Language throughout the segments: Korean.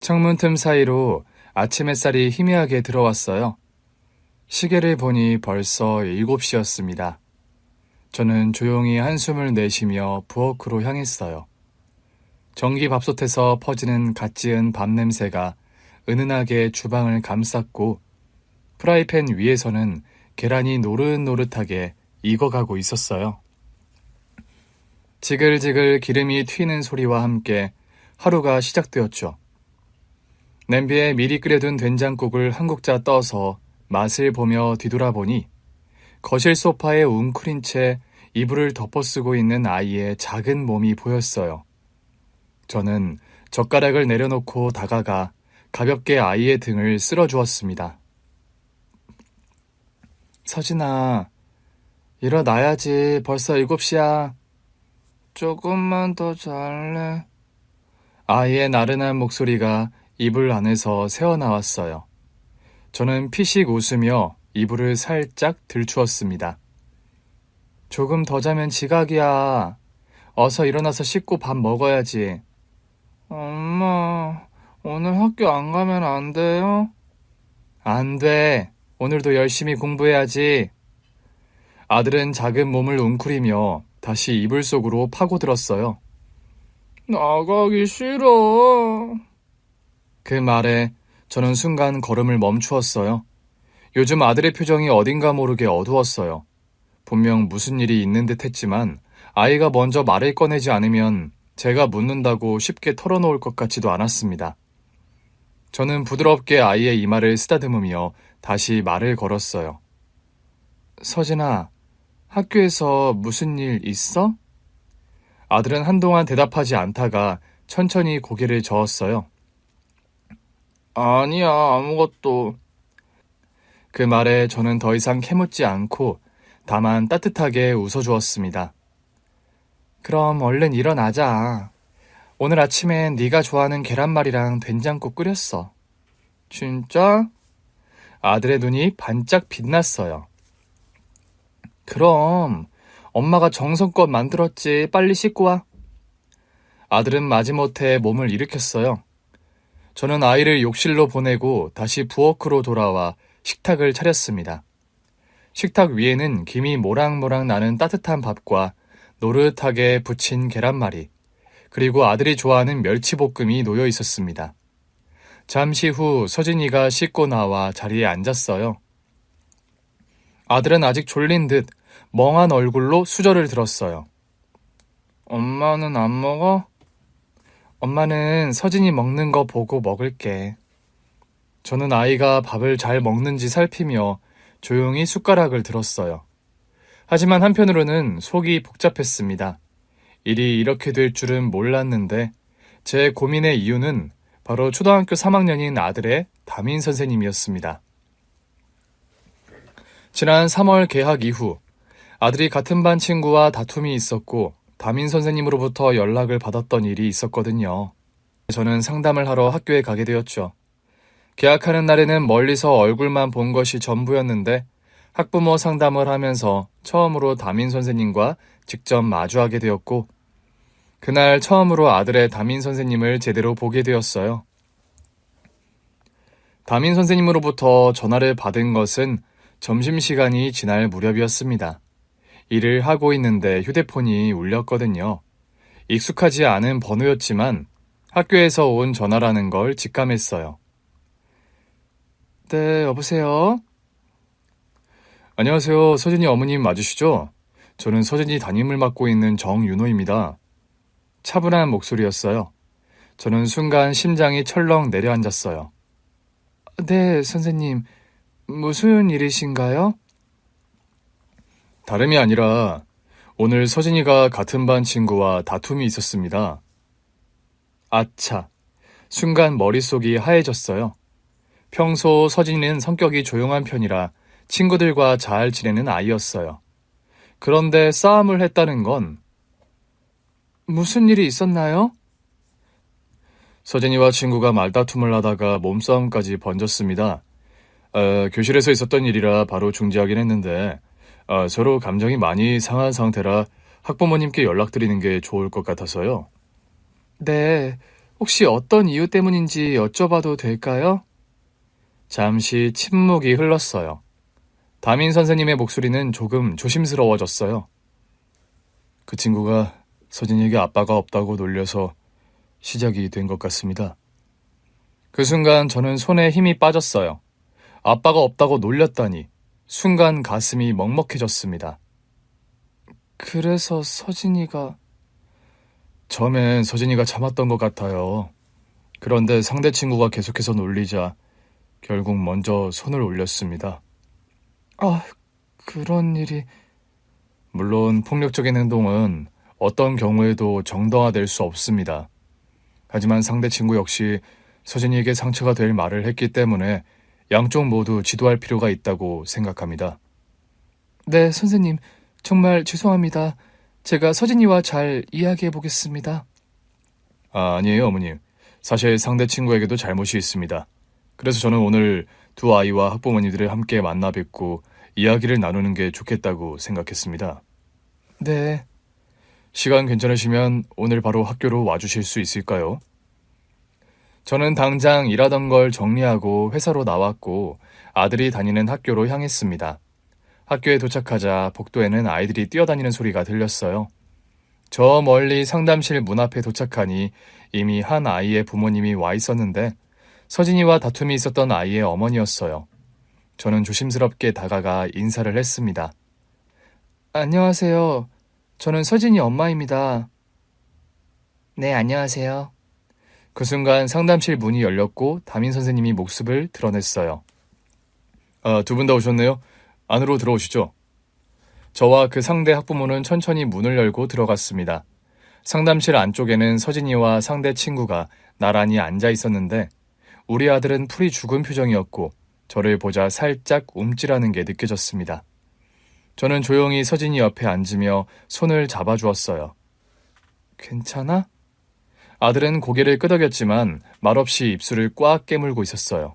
창문 틈 사이로 아침 햇살이 희미하게 들어왔어요. 시계를 보니 벌써 7시였습니다. 저는 조용히 한숨을 내쉬며 부엌으로 향했어요. 전기밥솥에서 퍼지는 갓 지은 밥 냄새가 은은하게 주방을 감쌌고 프라이팬 위에서는 계란이 노릇노릇하게 익어가고 있었어요. 지글지글 기름이 튀는 소리와 함께 하루가 시작되었죠. 냄비에 미리 끓여둔 된장국을 한 국자 떠서 맛을 보며 뒤돌아보니 거실 소파에 웅크린 채 이불을 덮어쓰고 있는 아이의 작은 몸이 보였어요. 저는 젓가락을 내려놓고 다가가 가볍게 아이의 등을 쓸어주었습니다. 서진아, 일어나야지. 벌써 7시야. 조금만 더 잘래. 아이의 나른한 목소리가 이불 안에서 새어나왔어요. 저는 피식 웃으며 이불을 살짝 들추었습니다. 조금 더 자면 지각이야. 어서 일어나서 씻고 밥 먹어야지. 엄마, 오늘 학교 안 가면 안 돼요? 안 돼. 오늘도 열심히 공부해야지. 아들은 작은 몸을 웅크리며 다시 이불 속으로 파고들었어요. 나가기 싫어. 그 말에 저는 순간 걸음을 멈추었어요. 요즘 아들의 표정이 어딘가 모르게 어두웠어요. 분명 무슨 일이 있는 듯 했지만 아이가 먼저 말을 꺼내지 않으면 제가 묻는다고 쉽게 털어놓을 것 같지도 않았습니다. 저는 부드럽게 아이의 이마를 쓰다듬으며 다시 말을 걸었어요. 서진아, 학교에서 무슨 일 있어? 아들은 한동안 대답하지 않다가 천천히 고개를 저었어요. 아니야, 아무것도. 그 말에 저는 더 이상 캐묻지 않고 다만 따뜻하게 웃어주었습니다. 그럼 얼른 일어나자. 오늘 아침엔 네가 좋아하는 계란말이랑 된장국 끓였어. 진짜? 아들의 눈이 반짝 빛났어요. 그럼 엄마가 정성껏 만들었지. 빨리 씻고 와. 아들은 마지못해 몸을 일으켰어요. 저는 아이를 욕실로 보내고 다시 부엌으로 돌아와 식탁을 차렸습니다. 식탁 위에는 김이 모락모락 나는 따뜻한 밥과 노릇하게 부친 계란말이, 그리고 아들이 좋아하는 멸치볶음이 놓여 있었습니다. 잠시 후 서진이가 씻고 나와 자리에 앉았어요. 아들은 아직 졸린 듯 멍한 얼굴로 수저를 들었어요. 엄마는 안 먹어? 엄마는 서진이 먹는 거 보고 먹을게. 저는 아이가 밥을 잘 먹는지 살피며 조용히 숟가락을 들었어요. 하지만 한편으로는 속이 복잡했습니다. 일이 이렇게 될 줄은 몰랐는데 제 고민의 이유는 바로 초등학교 3학년인 아들의 담임 선생님이었습니다. 지난 3월 개학 이후 아들이 같은 반 친구와 다툼이 있었고 담임 선생님으로부터 연락을 받았던 일이 있었거든요. 저는 상담을 하러 학교에 가게 되었죠. 개학하는 날에는 멀리서 얼굴만 본 것이 전부였는데 학부모 상담을 하면서 처음으로 담임 선생님과 직접 마주하게 되었고 그날 처음으로 아들의 담임 선생님을 제대로 보게 되었어요. 담임 선생님으로부터 전화를 받은 것은 점심시간이 지날 무렵이었습니다. 일을 하고 있는데 휴대폰이 울렸거든요. 익숙하지 않은 번호였지만 학교에서 온 전화라는 걸 직감했어요. 네, 여보세요? 안녕하세요. 서진이 어머님 맞으시죠? 저는 서진이 담임을 맡고 있는 정윤호입니다. 차분한 목소리였어요. 저는 순간 심장이 철렁 내려앉았어요. 네, 선생님. 무슨 일이신가요? 다름이 아니라 오늘 서진이가 같은 반 친구와 다툼이 있었습니다. 아차. 순간 머릿속이 하얘졌어요. 평소 서진이는 성격이 조용한 편이라 친구들과 잘 지내는 아이였어요. 그런데 싸움을 했다는 건 무슨 일이 있었나요? 서진이와 친구가 말다툼을 하다가 몸싸움까지 번졌습니다. 교실에서 있었던 일이라 바로 중지하긴 했는데 서로 감정이 많이 상한 상태라 학부모님께 연락드리는 게 좋을 것 같아서요. 네, 혹시 어떤 이유 때문인지 여쭤봐도 될까요? 잠시 침묵이 흘렀어요. 담임 선생님의 목소리는 조금 조심스러워졌어요. 그 친구가 서진이에게 아빠가 없다고 놀려서 시작이 된 것 같습니다. 그 순간 저는 손에 힘이 빠졌어요. 아빠가 없다고 놀렸다니 순간 가슴이 먹먹해졌습니다. 그래서 서진이가... 처음엔 서진이가 참았던 것 같아요. 그런데 상대 친구가 계속해서 놀리자 결국 먼저 손을 올렸습니다. 아, 그런 일이... 물론 폭력적인 행동은 어떤 경우에도 정당화될 수 없습니다. 하지만 상대 친구 역시 서진이에게 상처가 될 말을 했기 때문에 양쪽 모두 지도할 필요가 있다고 생각합니다. 네, 선생님. 정말 죄송합니다. 제가 서진이와 잘 이야기해 보겠습니다. 아니에요, 어머님. 사실 상대 친구에게도 잘못이 있습니다. 그래서 저는 오늘 두 아이와 학부모님들을 함께 만나 뵙고 이야기를 나누는 게 좋겠다고 생각했습니다. 네. 시간 괜찮으시면 오늘 바로 학교로 와주실 수 있을까요? 저는 당장 일하던 걸 정리하고 회사로 나왔고 아들이 다니는 학교로 향했습니다. 학교에 도착하자 복도에는 아이들이 뛰어다니는 소리가 들렸어요. 저 멀리 상담실 문 앞에 도착하니 이미 한 아이의 부모님이 와 있었는데 서진이와 다툼이 있었던 아이의 어머니였어요. 저는 조심스럽게 다가가 인사를 했습니다. 안녕하세요. 저는 서진이 엄마입니다. 네, 안녕하세요. 그 순간 상담실 문이 열렸고 담임 선생님이 목습을 드러냈어요. 두 분 다 오셨네요. 안으로 들어오시죠. 저와 그 상대 학부모는 천천히 문을 열고 들어갔습니다. 상담실 안쪽에는 서진이와 상대 친구가 나란히 앉아 있었는데 우리 아들은 풀이 죽은 표정이었고 저를 보자 살짝 움찔하는 게 느껴졌습니다. 저는 조용히 서진이 옆에 앉으며 손을 잡아주었어요. 괜찮아? 아들은 고개를 끄덕였지만 말없이 입술을 꽉 깨물고 있었어요.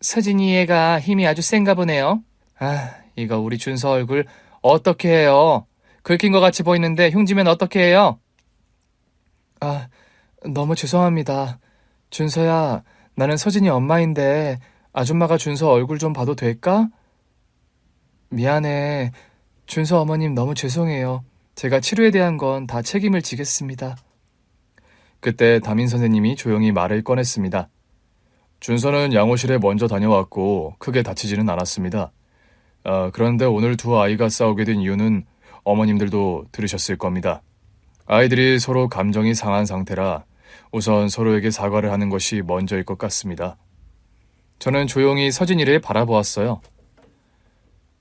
서진이 애가 힘이 아주 센가 보네요. 아, 이거 우리 준서 얼굴 어떻게 해요? 긁힌 것 같이 보이는데 흉지면 어떻게 해요? 아, 너무 죄송합니다. 준서야, 나는 서진이 엄마인데 아줌마가 준서 얼굴 좀 봐도 될까? 미안해. 준서 어머님 너무 죄송해요. 제가 치료에 대한 건 다 책임을 지겠습니다. 그때 담임 선생님이 조용히 말을 꺼냈습니다. 준서는 양호실에 먼저 다녀왔고 크게 다치지는 않았습니다. 그런데 오늘 두 아이가 싸우게 된 이유는 어머님들도 들으셨을 겁니다. 아이들이 서로 감정이 상한 상태라 우선 서로에게 사과를 하는 것이 먼저일 것 같습니다. 저는 조용히 서진이를 바라보았어요.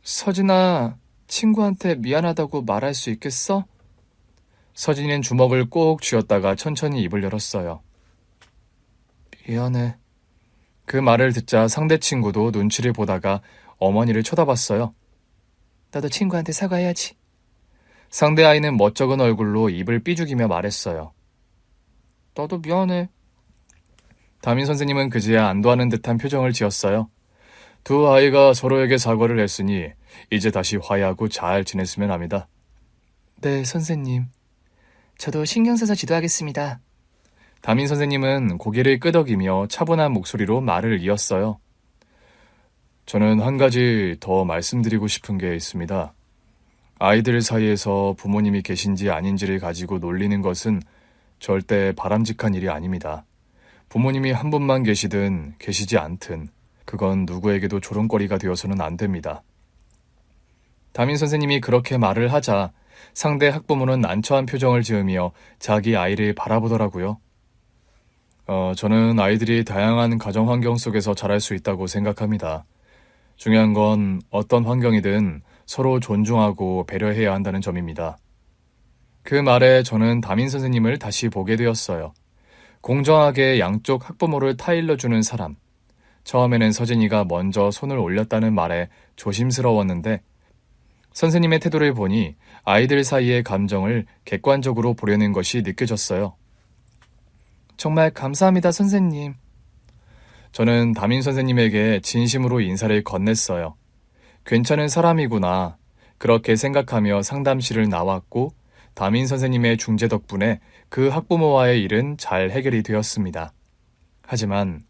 서진아, 친구한테 미안하다고 말할 수 있겠어? 서진이는 주먹을 꼭 쥐었다가 천천히 입을 열었어요. 미안해. 그 말을 듣자 상대 친구도 눈치를 보다가 어머니를 쳐다봤어요. 나도 친구한테 사과해야지. 상대 아이는 멋쩍은 얼굴로 입을 삐죽이며 말했어요. 나도 미안해. 담임 선생님은 그제야 안도하는 듯한 표정을 지었어요. 두 아이가 서로에게 사과를 했으니 이제 다시 화해하고 잘 지냈으면 합니다. 네, 선생님. 저도 신경 써서 지도하겠습니다. 담임 선생님은 고개를 끄덕이며 차분한 목소리로 말을 이었어요. 저는 한 가지 더 말씀드리고 싶은 게 있습니다. 아이들 사이에서 부모님이 계신지 아닌지를 가지고 놀리는 것은 절대 바람직한 일이 아닙니다. 부모님이 한 분만 계시든 계시지 않든 그건 누구에게도 조롱거리가 되어서는 안 됩니다. 담임 선생님이 그렇게 말을 하자 상대 학부모는 난처한 표정을 지으며 자기 아이를 바라보더라고요. 저는 아이들이 다양한 가정 환경 속에서 자랄 수 있다고 생각합니다. 중요한 건 어떤 환경이든 서로 존중하고 배려해야 한다는 점입니다. 그 말에 저는 담임 선생님을 다시 보게 되었어요. 공정하게 양쪽 학부모를 타일러주는 사람. 처음에는 서진이가 먼저 손을 올렸다는 말에 조심스러웠는데 선생님의 태도를 보니 아이들 사이의 감정을 객관적으로 보려는 것이 느껴졌어요. 정말 감사합니다, 선생님. 저는 담임 선생님에게 진심으로 인사를 건넸어요. 괜찮은 사람이구나. 그렇게 생각하며 상담실을 나왔고 담임 선생님의 중재 덕분에 그 학부모와의 일은 잘 해결이 되었습니다. 하지만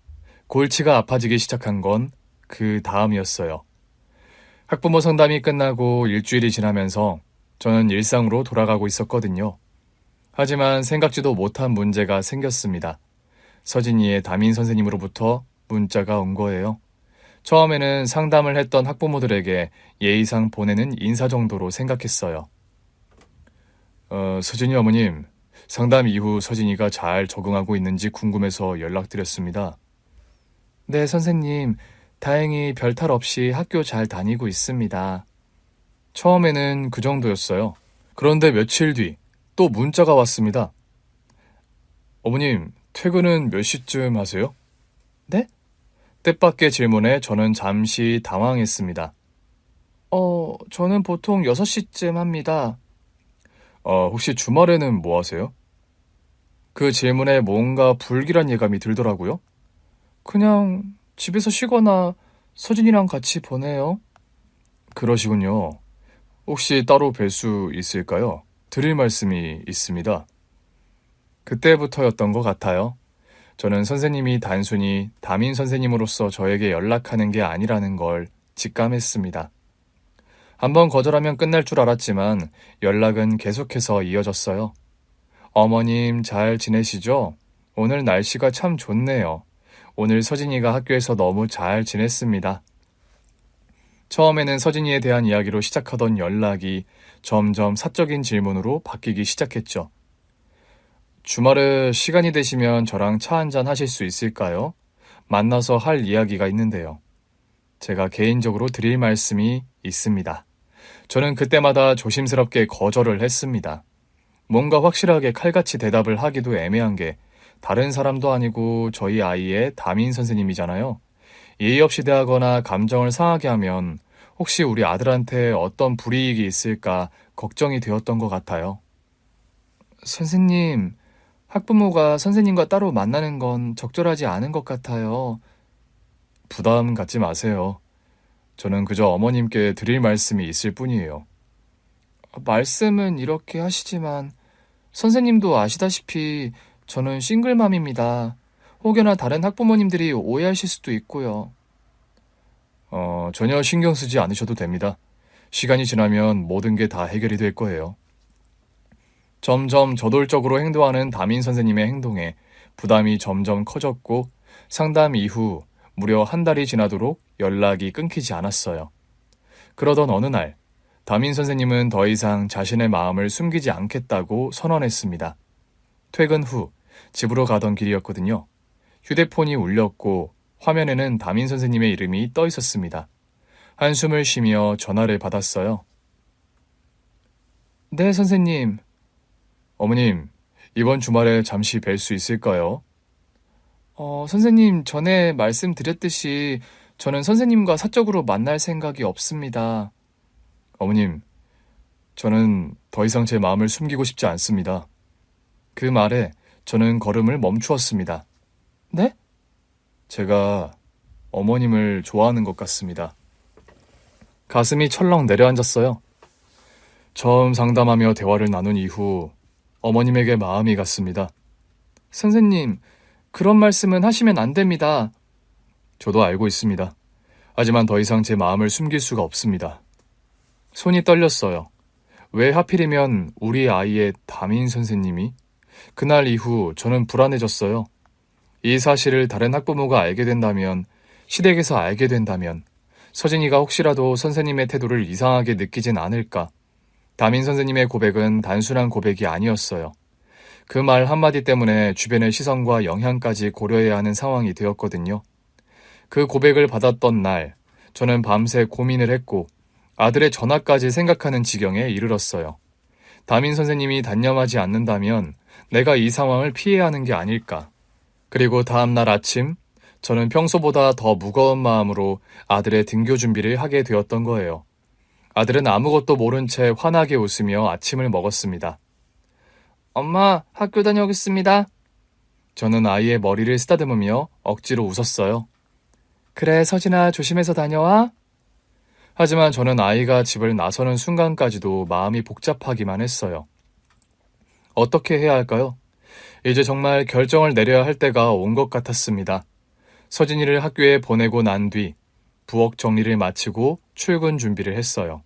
골치가 아파지기 시작한 건 그 다음이었어요. 학부모 상담이 끝나고 일주일이 지나면서 저는 일상으로 돌아가고 있었거든요. 하지만 생각지도 못한 문제가 생겼습니다. 서진이의 담임 선생님으로부터 문자가 온 거예요. 처음에는 상담을 했던 학부모들에게 예의상 보내는 인사 정도로 생각했어요. 서진이 어머님, 상담 이후 서진이가 잘 적응하고 있는지 궁금해서 연락드렸습니다. 네, 선생님. 다행히 별탈 없이 학교 잘 다니고 있습니다. 처음에는 그 정도였어요. 그런데 며칠 뒤 또 문자가 왔습니다. 어머님, 퇴근은 몇 시쯤 하세요? 네? 뜻밖의 질문에 저는 잠시 당황했습니다. 저는 보통 6시쯤 합니다. 혹시 주말에는 뭐 하세요? 그 질문에 뭔가 불길한 예감이 들더라고요. 그냥 집에서 쉬거나 서진이랑 같이 보내요. 그러시군요. 혹시 따로 뵐 수 있을까요? 드릴 말씀이 있습니다. 그때부터였던 것 같아요. 저는 선생님이 단순히 담임 선생님으로서 저에게 연락하는 게 아니라는 걸 직감했습니다. 한번 거절하면 끝날 줄 알았지만 연락은 계속해서 이어졌어요. 어머님 잘 지내시죠? 오늘 날씨가 참 좋네요. 오늘 서진이가 학교에서 너무 잘 지냈습니다. 처음에는 서진이에 대한 이야기로 시작하던 연락이 점점 사적인 질문으로 바뀌기 시작했죠. 주말에 시간이 되시면 저랑 차 한잔 하실 수 있을까요? 만나서 할 이야기가 있는데요. 제가 개인적으로 드릴 말씀이 있습니다. 저는 그때마다 조심스럽게 거절을 했습니다. 뭔가 확실하게 칼같이 대답을 하기도 애매한 게 다른 사람도 아니고 저희 아이의 담임 선생님이잖아요. 예의 없이 대하거나 감정을 상하게 하면 혹시 우리 아들한테 어떤 불이익이 있을까 걱정이 되었던 것 같아요. 선생님, 학부모가 선생님과 따로 만나는 건 적절하지 않은 것 같아요. 부담 갖지 마세요. 저는 그저 어머님께 드릴 말씀이 있을 뿐이에요. 말씀은 이렇게 하시지만 선생님도 아시다시피 저는 싱글맘입니다. 혹여나 다른 학부모님들이 오해하실 수도 있고요. 전혀 신경 쓰지 않으셔도 됩니다. 시간이 지나면 모든 게 다 해결이 될 거예요. 점점 저돌적으로 행동하는 담임 선생님의 행동에 부담이 점점 커졌고 상담 이후 무려 한 달이 지나도록 연락이 끊기지 않았어요. 그러던 어느 날 담임 선생님은 더 이상 자신의 마음을 숨기지 않겠다고 선언했습니다. 퇴근 후 집으로 가던 길이었거든요. 휴대폰이 울렸고 화면에는 담임 선생님의 이름이 떠 있었습니다. 한숨을 쉬며 전화를 받았어요. 네, 선생님. 어머님, 이번 주말에 잠시 뵐 수 있을까요? 선생님, 전에 말씀드렸듯이 저는 선생님과 사적으로 만날 생각이 없습니다. 어머님, 저는 더 이상 제 마음을 숨기고 싶지 않습니다. 그 말에 저는 걸음을 멈추었습니다. 네? 제가 어머님을 좋아하는 것 같습니다. 가슴이 철렁 내려앉았어요. 처음 상담하며 대화를 나눈 이후 어머님에게 마음이 갔습니다. 선생님, 그런 말씀은 하시면 안 됩니다. 저도 알고 있습니다. 하지만 더 이상 제 마음을 숨길 수가 없습니다. 손이 떨렸어요. 왜 하필이면 우리 아이의 담임 선생님이? 그날 이후 저는 불안해졌어요. 이 사실을 다른 학부모가 알게 된다면, 시댁에서 알게 된다면, 서진이가 혹시라도 선생님의 태도를 이상하게 느끼진 않을까. 담임 선생님의 고백은 단순한 고백이 아니었어요. 그 말 한마디 때문에 주변의 시선과 영향까지 고려해야 하는 상황이 되었거든요. 그 고백을 받았던 날, 저는 밤새 고민을 했고 아들의 전화까지 생각하는 지경에 이르렀어요. 담임 선생님이 단념하지 않는다면 내가 이 상황을 피해야 하는 게 아닐까. 그리고 다음 날 아침, 저는 평소보다 더 무거운 마음으로 아들의 등교 준비를 하게 되었던 거예요. 아들은 아무것도 모른 채 환하게 웃으며 아침을 먹었습니다. 엄마, 학교 다녀오겠습니다. 저는 아이의 머리를 쓰다듬으며 억지로 웃었어요. 그래, 서진아, 조심해서 다녀와. 하지만 저는 아이가 집을 나서는 순간까지도 마음이 복잡하기만 했어요. 어떻게 해야 할까요? 이제 정말 결정을 내려야 할 때가 온 것 같았습니다. 서진이를 학교에 보내고 난 뒤 부엌 정리를 마치고 출근 준비를 했어요.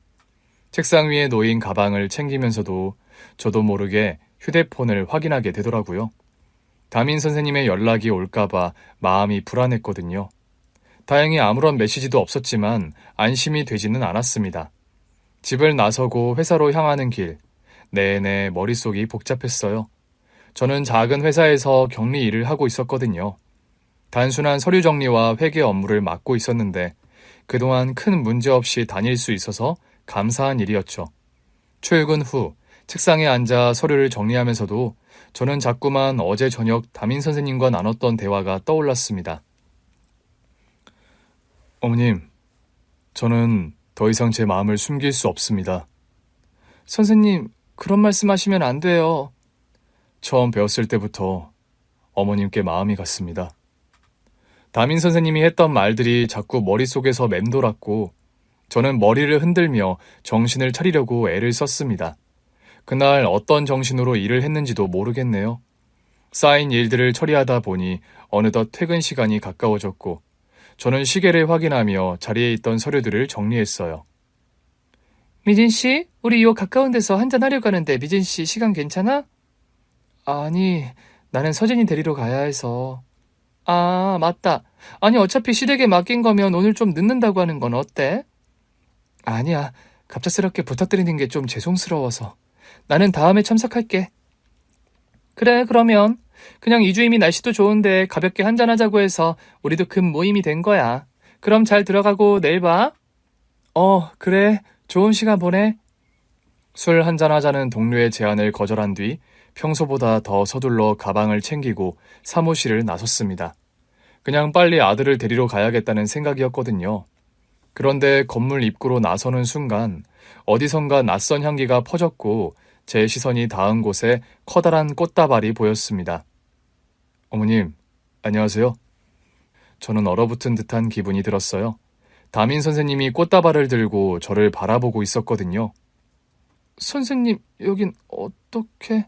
책상 위에 놓인 가방을 챙기면서도 저도 모르게 휴대폰을 확인하게 되더라고요. 담임 선생님의 연락이 올까봐 마음이 불안했거든요. 다행히 아무런 메시지도 없었지만 안심이 되지는 않았습니다. 집을 나서고 회사로 향하는 길, 내내 머릿속이 복잡했어요. 저는 작은 회사에서 격리 일을 하고 있었거든요. 단순한 서류 정리와 회계 업무를 맡고 있었는데 그동안 큰 문제 없이 다닐 수 있어서 감사한 일이었죠. 출근 후 책상에 앉아 서류를 정리하면서도 저는 자꾸만 어제 저녁 담임 선생님과 나눴던 대화가 떠올랐습니다. 어머님, 저는 더 이상 제 마음을 숨길 수 없습니다. 선생님, 그런 말씀하시면 안 돼요. 처음 배웠을 때부터 어머님께 마음이 갔습니다. 담임 선생님이 했던 말들이 자꾸 머릿속에서 맴돌았고 저는 머리를 흔들며 정신을 차리려고 애를 썼습니다. 그날 어떤 정신으로 일을 했는지도 모르겠네요. 쌓인 일들을 처리하다 보니 어느덧 퇴근 시간이 가까워졌고 저는 시계를 확인하며 자리에 있던 서류들을 정리했어요. 미진 씨, 우리 요 가까운 데서 한잔 하려고 하는데 미진 씨 시간 괜찮아? 아니, 나는 서진이 데리러 가야 해서. 아, 맞다. 아니, 어차피 시댁에 맡긴 거면 오늘 좀 늦는다고 하는 건 어때? 아니야, 갑작스럽게 부탁드리는 게 좀 죄송스러워서. 나는 다음에 참석할게. 그래, 그러면 그냥 이주임이 날씨도 좋은데 가볍게 한잔하자고 해서 우리도 금 모임이 된 거야. 그럼 잘 들어가고 내일 봐. 그래. 좋은 시간 보내. 술 한잔하자는 동료의 제안을 거절한 뒤 평소보다 더 서둘러 가방을 챙기고 사무실을 나섰습니다. 그냥 빨리 아들을 데리러 가야겠다는 생각이었거든요. 그런데 건물 입구로 나서는 순간 어디선가 낯선 향기가 퍼졌고 제 시선이 닿은 곳에 커다란 꽃다발이 보였습니다. 어머님, 안녕하세요. 저는 얼어붙은 듯한 기분이 들었어요. 담임 선생님이 꽃다발을 들고 저를 바라보고 있었거든요. 선생님, 여긴 어떻게?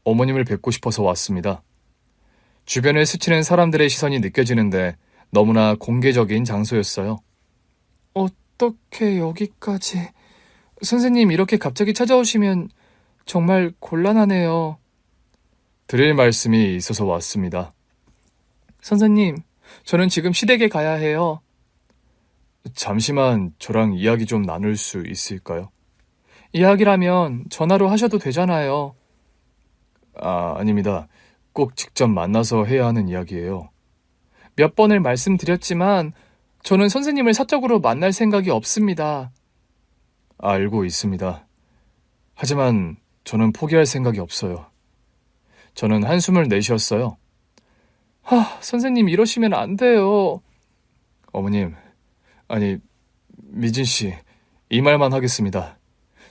어머님을 뵙고 싶어서 왔습니다. 주변을 스치는 사람들의 시선이 느껴지는데 너무나 공개적인 장소였어요. 어떻게 여기까지? 선생님, 이렇게 갑자기 찾아오시면 정말 곤란하네요. 드릴 말씀이 있어서 왔습니다. 선생님, 저는 지금 시댁에 가야 해요. 잠시만 저랑 이야기 좀 나눌 수 있을까요? 이야기라면 전화로 하셔도 되잖아요. 아닙니다. 꼭 직접 만나서 해야 하는 이야기예요. 몇 번을 말씀드렸지만 저는 선생님을 사적으로 만날 생각이 없습니다. 알고 있습니다. 하지만 저는 포기할 생각이 없어요. 저는 한숨을 내쉬었어요. 선생님 이러시면 안 돼요. 어머님, 아니, 미진 씨, 이 말만 하겠습니다.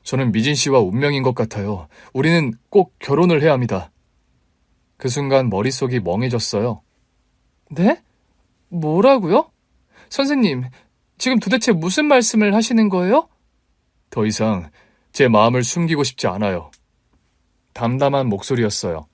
저는 미진 씨와 운명인 것 같아요. 우리는 꼭 결혼을 해야 합니다. 그 순간 머릿속이 멍해졌어요. 네? 뭐라고요? 선생님, 지금 도대체 무슨 말씀을 하시는 거예요? 더 이상 제 마음을 숨기고 싶지 않아요. 담담한 목소리였어요.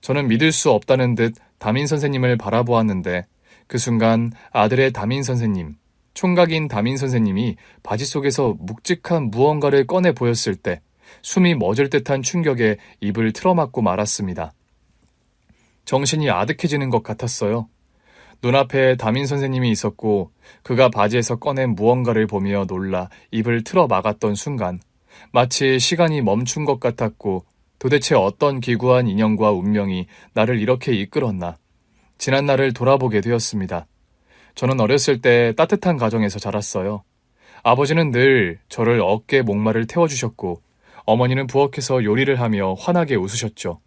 저는 믿을 수 없다는 듯 담임 선생님을 바라보았는데 그 순간 아들의 담임 선생님, 총각인 담임 선생님이 바지 속에서 묵직한 무언가를 꺼내 보였을 때 숨이 멎을 듯한 충격에 입을 틀어막고 말았습니다. 정신이 아득해지는 것 같았어요. 눈앞에 담임 선생님이 있었고 그가 바지에서 꺼낸 무언가를 보며 놀라 입을 틀어 막았던 순간 마치 시간이 멈춘 것 같았고 도대체 어떤 기구한 인연과 운명이 나를 이렇게 이끌었나. 지난 날을 돌아보게 되었습니다. 저는 어렸을 때 따뜻한 가정에서 자랐어요. 아버지는 늘 저를 어깨 목마를 태워주셨고 어머니는 부엌에서 요리를 하며 환하게 웃으셨죠.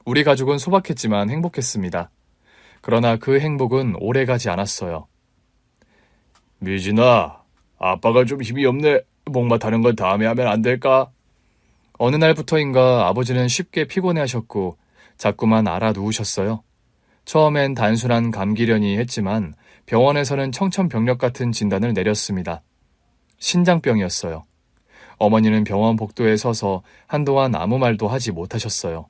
우리 가족은 소박했지만 행복했습니다. 그러나 그 행복은 오래가지 않았어요. 미진아, 아빠가 좀 힘이 없네. 목마타는 건 다음에 하면 안 될까? 어느 날부터인가 아버지는 쉽게 피곤해하셨고 자꾸만 알아누우셨어요. 처음엔 단순한 감기려니 했지만 병원에서는 청천벽력 같은 진단을 내렸습니다. 신장병이었어요. 어머니는 병원 복도에 서서 한동안 아무 말도 하지 못하셨어요.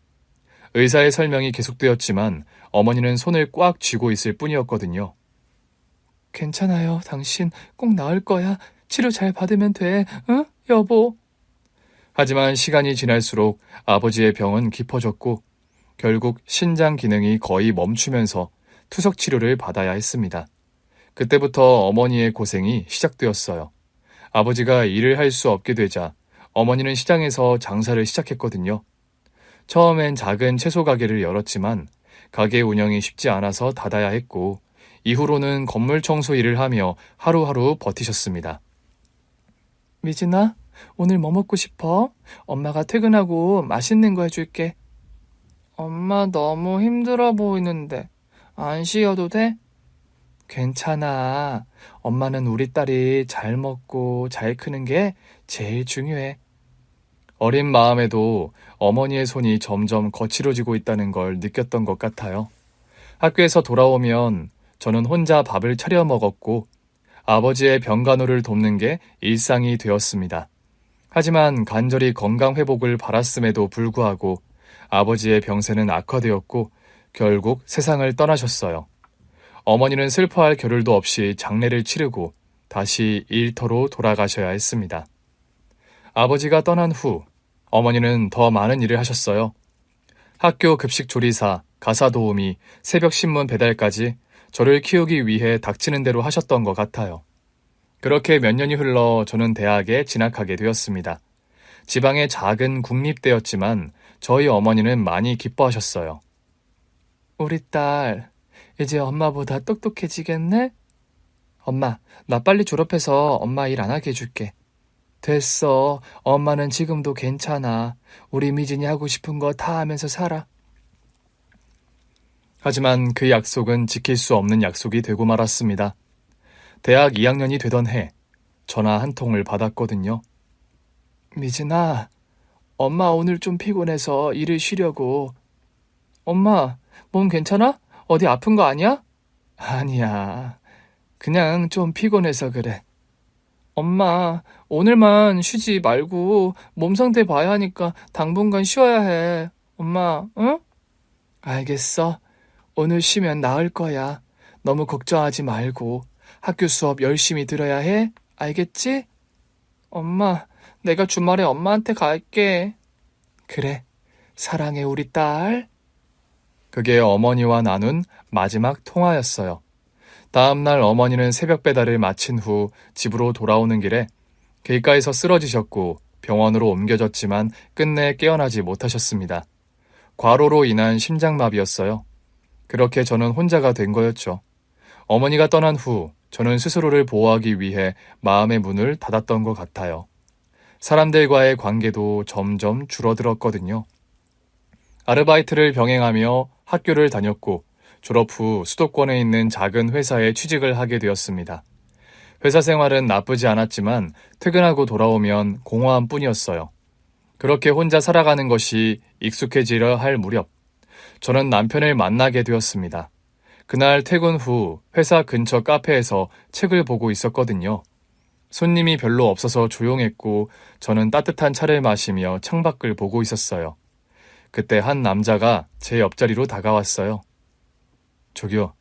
의사의 설명이 계속되었지만 어머니는 손을 꽉 쥐고 있을 뿐이었거든요. 괜찮아요. 당신 꼭 나을 거야. 치료 잘 받으면 돼. 응? 여보. 하지만 시간이 지날수록 아버지의 병은 깊어졌고 결국 신장 기능이 거의 멈추면서 투석 치료를 받아야 했습니다. 그때부터 어머니의 고생이 시작되었어요. 아버지가 일을 할 수 없게 되자 어머니는 시장에서 장사를 시작했거든요. 처음엔 작은 채소 가게를 열었지만 가게 운영이 쉽지 않아서 닫아야 했고 이후로는 건물 청소 일을 하며 하루하루 버티셨습니다. 미진아, 오늘 뭐 먹고 싶어? 엄마가 퇴근하고 맛있는 거 해줄게. 엄마 너무 힘들어 보이는데 안 쉬어도 돼? 괜찮아. 엄마는 우리 딸이 잘 먹고 잘 크는 게 제일 중요해. 어린 마음에도 어머니의 손이 점점 거칠어지고 있다는 걸 느꼈던 것 같아요. 학교에서 돌아오면 저는 혼자 밥을 차려 먹었고 아버지의 병간호를 돕는 게 일상이 되었습니다. 하지만 간절히 건강 회복을 바랐음에도 불구하고 아버지의 병세는 악화되었고 결국 세상을 떠나셨어요. 어머니는 슬퍼할 겨를도 없이 장례를 치르고 다시 일터로 돌아가셔야 했습니다. 아버지가 떠난 후 어머니는 더 많은 일을 하셨어요. 학교 급식 조리사, 가사 도우미, 새벽 신문 배달까지 저를 키우기 위해 닥치는 대로 하셨던 것 같아요. 그렇게 몇 년이 흘러 저는 대학에 진학하게 되었습니다. 지방의 작은 국립대였지만 저희 어머니는 많이 기뻐하셨어요. 우리 딸, 이제 엄마보다 똑똑해지겠네? 엄마, 나 빨리 졸업해서 엄마 일 안 하게 해줄게. 됐어. 엄마는 지금도 괜찮아. 우리 미진이 하고 싶은 거 다 하면서 살아. 하지만 그 약속은 지킬 수 없는 약속이 되고 말았습니다. 대학 2학년이 되던 해, 전화 한 통을 받았거든요. 미진아, 엄마 오늘 좀 피곤해서 일을 쉬려고. 엄마, 몸 괜찮아? 어디 아픈 거 아니야? 아니야. 그냥 좀 피곤해서 그래. 엄마, 오늘만 쉬지 말고 몸 상태 봐야 하니까 당분간 쉬어야 해. 엄마, 응? 알겠어. 오늘 쉬면 나을 거야. 너무 걱정하지 말고 학교 수업 열심히 들어야 해. 알겠지? 엄마, 내가 주말에 엄마한테 갈게. 그래, 사랑해 우리 딸. 그게 어머니와 나눈 마지막 통화였어요. 다음날 어머니는 새벽 배달을 마친 후 집으로 돌아오는 길에 길가에서 쓰러지셨고 병원으로 옮겨졌지만 끝내 깨어나지 못하셨습니다. 과로로 인한 심장마비였어요. 그렇게 저는 혼자가 된 거였죠. 어머니가 떠난 후 저는 스스로를 보호하기 위해 마음의 문을 닫았던 것 같아요. 사람들과의 관계도 점점 줄어들었거든요. 아르바이트를 병행하며 학교를 다녔고 졸업 후 수도권에 있는 작은 회사에 취직을 하게 되었습니다. 회사 생활은 나쁘지 않았지만 퇴근하고 돌아오면 공허한 뿐이었어요. 그렇게 혼자 살아가는 것이 익숙해지려 할 무렵, 저는 남편을 만나게 되었습니다. 그날 퇴근 후 회사 근처 카페에서 책을 보고 있었거든요. 손님이 별로 없어서 조용했고 저는 따뜻한 차를 마시며 창밖을 보고 있었어요. 그때 한 남자가 제 옆자리로 다가왔어요. 저기요,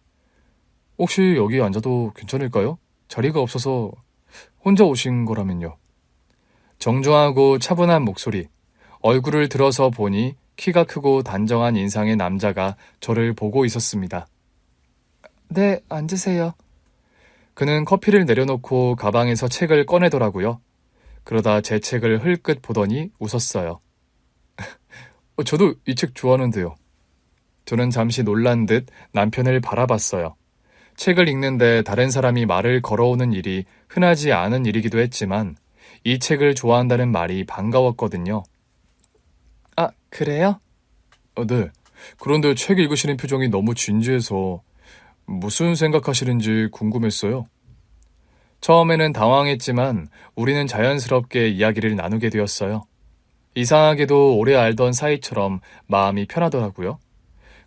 혹시 여기 앉아도 괜찮을까요? 자리가 없어서 혼자 오신 거라면요. 정중하고 차분한 목소리, 얼굴을 들어서 보니 키가 크고 단정한 인상의 남자가 저를 보고 있었습니다. 네, 앉으세요. 그는 커피를 내려놓고 가방에서 책을 꺼내더라고요. 그러다 제 책을 흘끗 보더니 웃었어요. 저도 이 책 좋아하는데요. 저는 잠시 놀란 듯 남편을 바라봤어요. 책을 읽는데 다른 사람이 말을 걸어오는 일이 흔하지 않은 일이기도 했지만 이 책을 좋아한다는 말이 반가웠거든요. 아, 그래요? 네. 그런데 책 읽으시는 표정이 너무 진지해서 무슨 생각하시는지 궁금했어요. 처음에는 당황했지만 우리는 자연스럽게 이야기를 나누게 되었어요. 이상하게도 오래 알던 사이처럼 마음이 편하더라고요.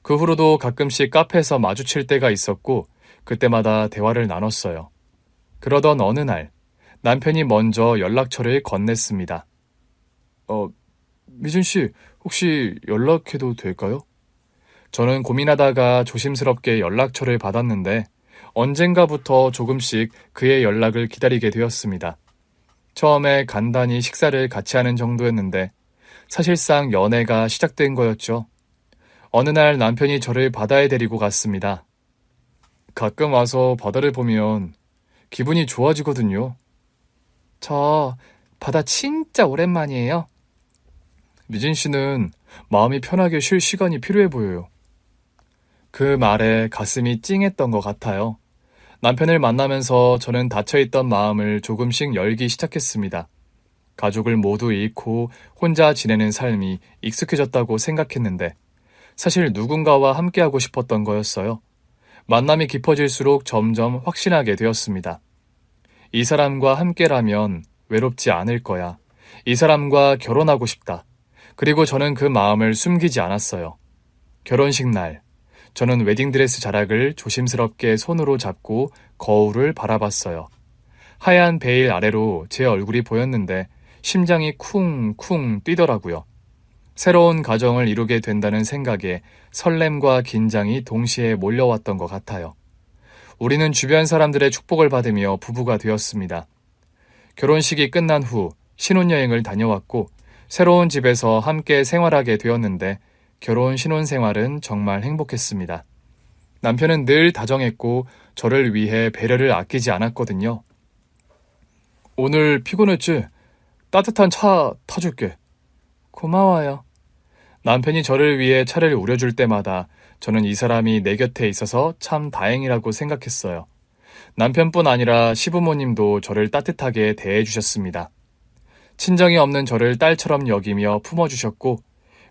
그 후로도 가끔씩 카페에서 마주칠 때가 있었고 그때마다 대화를 나눴어요. 그러던 어느 날 남편이 먼저 연락처를 건넸습니다. 미준 씨, 혹시 연락해도 될까요? 저는 고민하다가 조심스럽게 연락처를 받았는데 언젠가부터 조금씩 그의 연락을 기다리게 되었습니다. 처음에 간단히 식사를 같이 하는 정도였는데 사실상 연애가 시작된 거였죠. 어느 날 남편이 저를 바다에 데리고 갔습니다. 가끔 와서 바다를 보면 기분이 좋아지거든요. 저 바다 진짜 오랜만이에요. 미진 씨는 마음이 편하게 쉴 시간이 필요해 보여요. 그 말에 가슴이 찡했던 것 같아요. 남편을 만나면서 저는 닫혀있던 마음을 조금씩 열기 시작했습니다. 가족을 모두 잃고 혼자 지내는 삶이 익숙해졌다고 생각했는데 사실 누군가와 함께하고 싶었던 거였어요. 만남이 깊어질수록 점점 확신하게 되었습니다. 이 사람과 함께라면 외롭지 않을 거야. 이 사람과 결혼하고 싶다. 그리고 저는 그 마음을 숨기지 않았어요. 결혼식 날, 저는 웨딩드레스 자락을 조심스럽게 손으로 잡고 거울을 바라봤어요. 하얀 베일 아래로 제 얼굴이 보였는데 심장이 쿵쿵 뛰더라고요. 새로운 가정을 이루게 된다는 생각에 설렘과 긴장이 동시에 몰려왔던 것 같아요. 우리는 주변 사람들의 축복을 받으며 부부가 되었습니다. 결혼식이 끝난 후 신혼여행을 다녀왔고 새로운 집에서 함께 생활하게 되었는데 결혼 신혼생활은 정말 행복했습니다. 남편은 늘 다정했고 저를 위해 배려를 아끼지 않았거든요. 오늘 피곤했지? 따뜻한 차 타줄게. 고마워요. 남편이 저를 위해 차를 우려줄 때마다 저는 이 사람이 내 곁에 있어서 참 다행이라고 생각했어요. 남편뿐 아니라 시부모님도 저를 따뜻하게 대해주셨습니다. 친정이 없는 저를 딸처럼 여기며 품어주셨고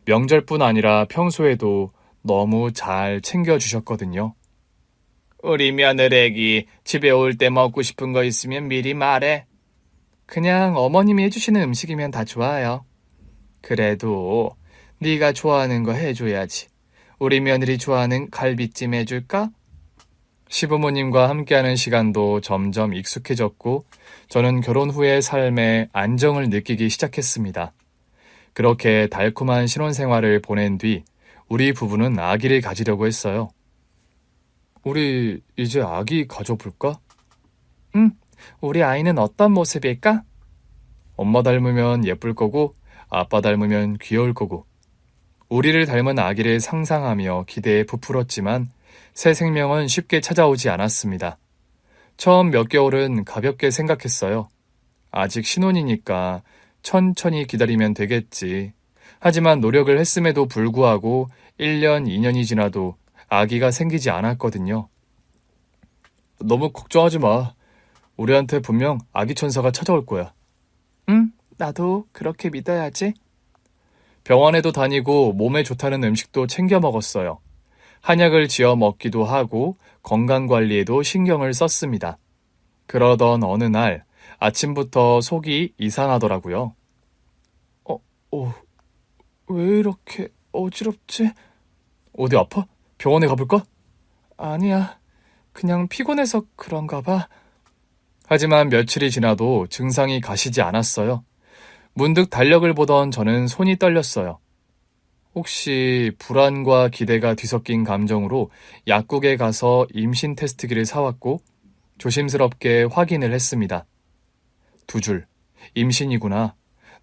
명절뿐 아니라 평소에도 너무 잘 챙겨주셨거든요. 우리 며느리기 집에 올 때 먹고 싶은 거 있으면 미리 말해. 그냥 어머님이 해주시는 음식이면 다 좋아요. 그래도 네가 좋아하는 거 해줘야지. 우리 며느리 좋아하는 갈비찜 해줄까? 시부모님과 함께하는 시간도 점점 익숙해졌고 저는 결혼 후의 삶에 안정을 느끼기 시작했습니다. 그렇게 달콤한 신혼생활을 보낸 뒤 우리 부부는 아기를 가지려고 했어요. 우리 이제 아기 가져볼까? 응, 우리 아이는 어떤 모습일까? 엄마 닮으면 예쁠 거고 아빠 닮으면 귀여울 거고 우리를 닮은 아기를 상상하며 기대에 부풀었지만 새 생명은 쉽게 찾아오지 않았습니다. 처음 몇 개월은 가볍게 생각했어요. 아직 신혼이니까 천천히 기다리면 되겠지. 하지만 노력을 했음에도 불구하고 1년, 2년이 지나도 아기가 생기지 않았거든요. 너무 걱정하지 마. 우리한테 분명 아기 천사가 찾아올 거야. 응, 나도 그렇게 믿어야지. 병원에도 다니고 몸에 좋다는 음식도 챙겨 먹었어요. 한약을 지어 먹기도 하고 건강관리에도 신경을 썼습니다. 그러던 어느 날 아침부터 속이 이상하더라고요. 왜 이렇게 어지럽지? 어디 아파? 병원에 가볼까? 아니야, 그냥 피곤해서 그런가 봐. 하지만 며칠이 지나도 증상이 가시지 않았어요. 문득 달력을 보던 저는 손이 떨렸어요. 혹시 불안과 기대가 뒤섞인 감정으로 약국에 가서 임신 테스트기를 사왔고 조심스럽게 확인을 했습니다. 2줄, 임신이구나.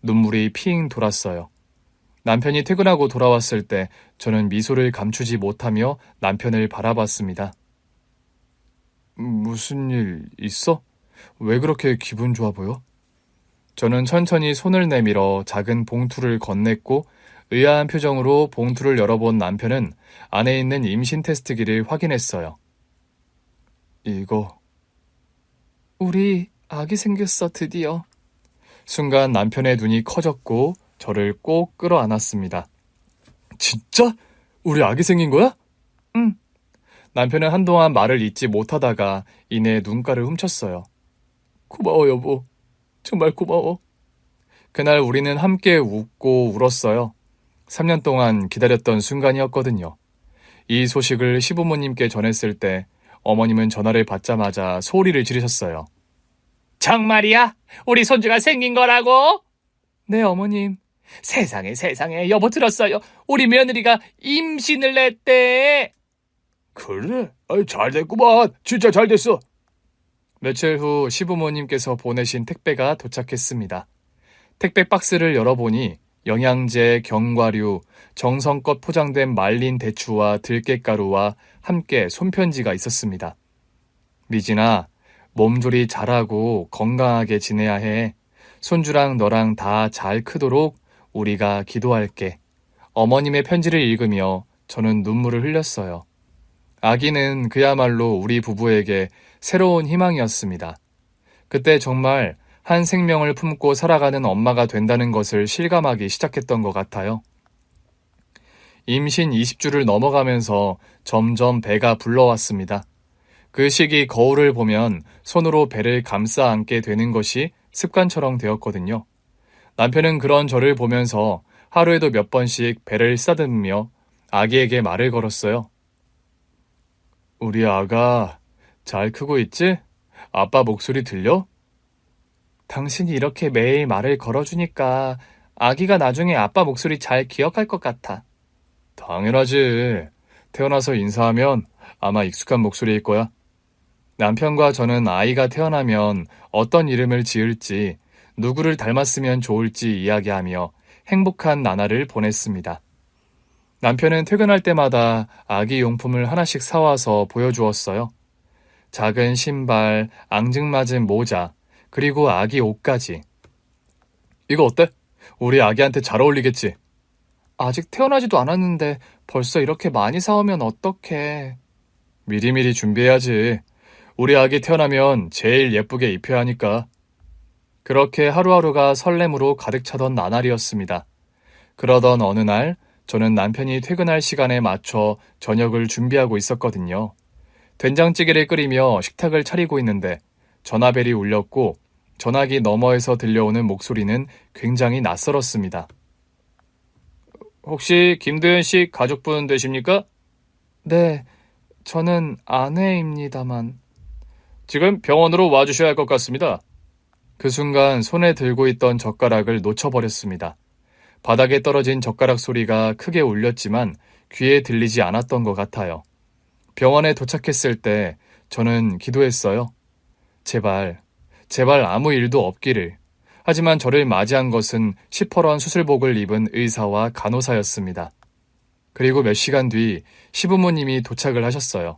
눈물이 핑 돌았어요. 남편이 퇴근하고 돌아왔을 때 저는 미소를 감추지 못하며 남편을 바라봤습니다. 무슨 일 있어? 왜 그렇게 기분 좋아 보여? 저는 천천히 손을 내밀어 작은 봉투를 건넸고 의아한 표정으로 봉투를 열어본 남편은 안에 있는 임신 테스트기를 확인했어요. 이거... 우리 아기 생겼어, 드디어. 순간 남편의 눈이 커졌고 저를 꼭 끌어안았습니다. 진짜? 우리 아기 생긴 거야? 응. 남편은 한동안 말을 잇지 못하다가 이내 눈가를 훔쳤어요. 고마워, 여보. 정말 고마워. 그날 우리는 함께 웃고 울었어요. 3년 동안 기다렸던 순간이었거든요. 이 소식을 시부모님께 전했을 때 어머님은 전화를 받자마자 소리를 지르셨어요. 정말이야? 우리 손주가 생긴 거라고? 네, 어머님. 세상에, 여보 들었어요? 우리 며느리가 임신을 했대. 그래? 잘 됐구만. 진짜 잘 됐어. 며칠 후 시부모님께서 보내신 택배가 도착했습니다. 택배 박스를 열어보니 영양제, 견과류, 정성껏 포장된 말린 대추와 들깨가루와 함께 손편지가 있었습니다. 미진아, 몸조리 잘하고 건강하게 지내야 해. 손주랑 너랑 다 잘 크도록 우리가 기도할게. 어머님의 편지를 읽으며 저는 눈물을 흘렸어요. 아기는 그야말로 우리 부부에게 새로운 희망이었습니다. 그때 정말 한 생명을 품고 살아가는 엄마가 된다는 것을 실감하기 시작했던 것 같아요. 임신 20주를 넘어가면서 점점 배가 불러왔습니다. 그 시기 거울을 보면 손으로 배를 감싸 안게 되는 것이 습관처럼 되었거든요. 남편은 그런 저를 보면서 하루에도 몇 번씩 배를 쓰다듬으며 아기에게 말을 걸었어요. 우리 아가 잘 크고 있지? 아빠 목소리 들려? 당신이 이렇게 매일 말을 걸어주니까 아기가 나중에 아빠 목소리 잘 기억할 것 같아. 당연하지. 태어나서 인사하면 아마 익숙한 목소리일 거야. 남편과 저는 아이가 태어나면 어떤 이름을 지을지, 누구를 닮았으면 좋을지 이야기하며 행복한 나날을 보냈습니다. 남편은 퇴근할 때마다 아기 용품을 하나씩 사와서 보여주었어요. 작은 신발, 앙증맞은 모자, 그리고 아기 옷까지. 이거 어때? 우리 아기한테 잘 어울리겠지? 아직 태어나지도 않았는데 벌써 이렇게 많이 사오면 어떡해. 미리미리 준비해야지. 우리 아기 태어나면 제일 예쁘게 입혀야 하니까. 그렇게 하루하루가 설렘으로 가득 차던 나날이었습니다. 그러던 어느 날 저는 남편이 퇴근할 시간에 맞춰 저녁을 준비하고 있었거든요. 된장찌개를 끓이며 식탁을 차리고 있는데 전화벨이 울렸고 전화기 너머에서 들려오는 목소리는 굉장히 낯설었습니다. 혹시 김도현 씨 가족분 되십니까? 네, 저는 아내입니다만. 지금 병원으로 와주셔야 할 것 같습니다. 그 순간 손에 들고 있던 젓가락을 놓쳐버렸습니다. 바닥에 떨어진 젓가락 소리가 크게 울렸지만 귀에 들리지 않았던 것 같아요. 병원에 도착했을 때 저는 기도했어요. 제발 아무 일도 없기를. 하지만 저를 맞이한 것은 시퍼런 수술복을 입은 의사와 간호사였습니다. 그리고 몇 시간 뒤 시부모님이 도착을 하셨어요.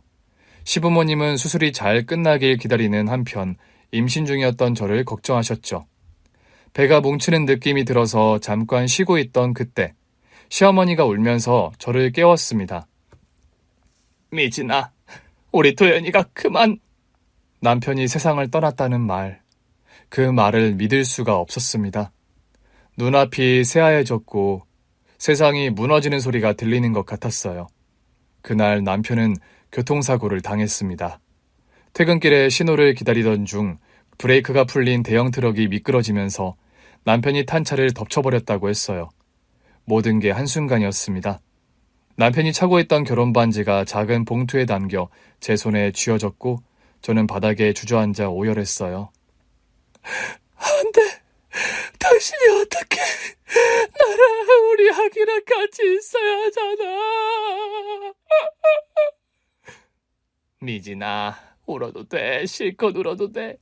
시부모님은 수술이 잘 끝나길 기다리는 한편 임신 중이었던 저를 걱정하셨죠. 배가 뭉치는 느낌이 들어서 잠깐 쉬고 있던 그때 시어머니가 울면서 저를 깨웠습니다. 미진아, 우리 도연이가 그만. 남편이 세상을 떠났다는 말. 그 말을 믿을 수가 없었습니다. 눈앞이 새하얘졌고 세상이 무너지는 소리가 들리는 것 같았어요. 그날 남편은 교통사고를 당했습니다. 퇴근길에 신호를 기다리던 중 브레이크가 풀린 대형 트럭이 미끄러지면서 남편이 탄 차를 덮쳐버렸다고 했어요. 모든 게 한순간이었습니다. 남편이 차고 있던 결혼반지가 작은 봉투에 담겨 제 손에 쥐어졌고 저는 바닥에 주저앉아 오열했어요. 안 돼. 당신이 어떻게 나랑 우리 아기랑 같이 있어야 하잖아. 미진아, 울어도 돼. 실컷 울어도 돼.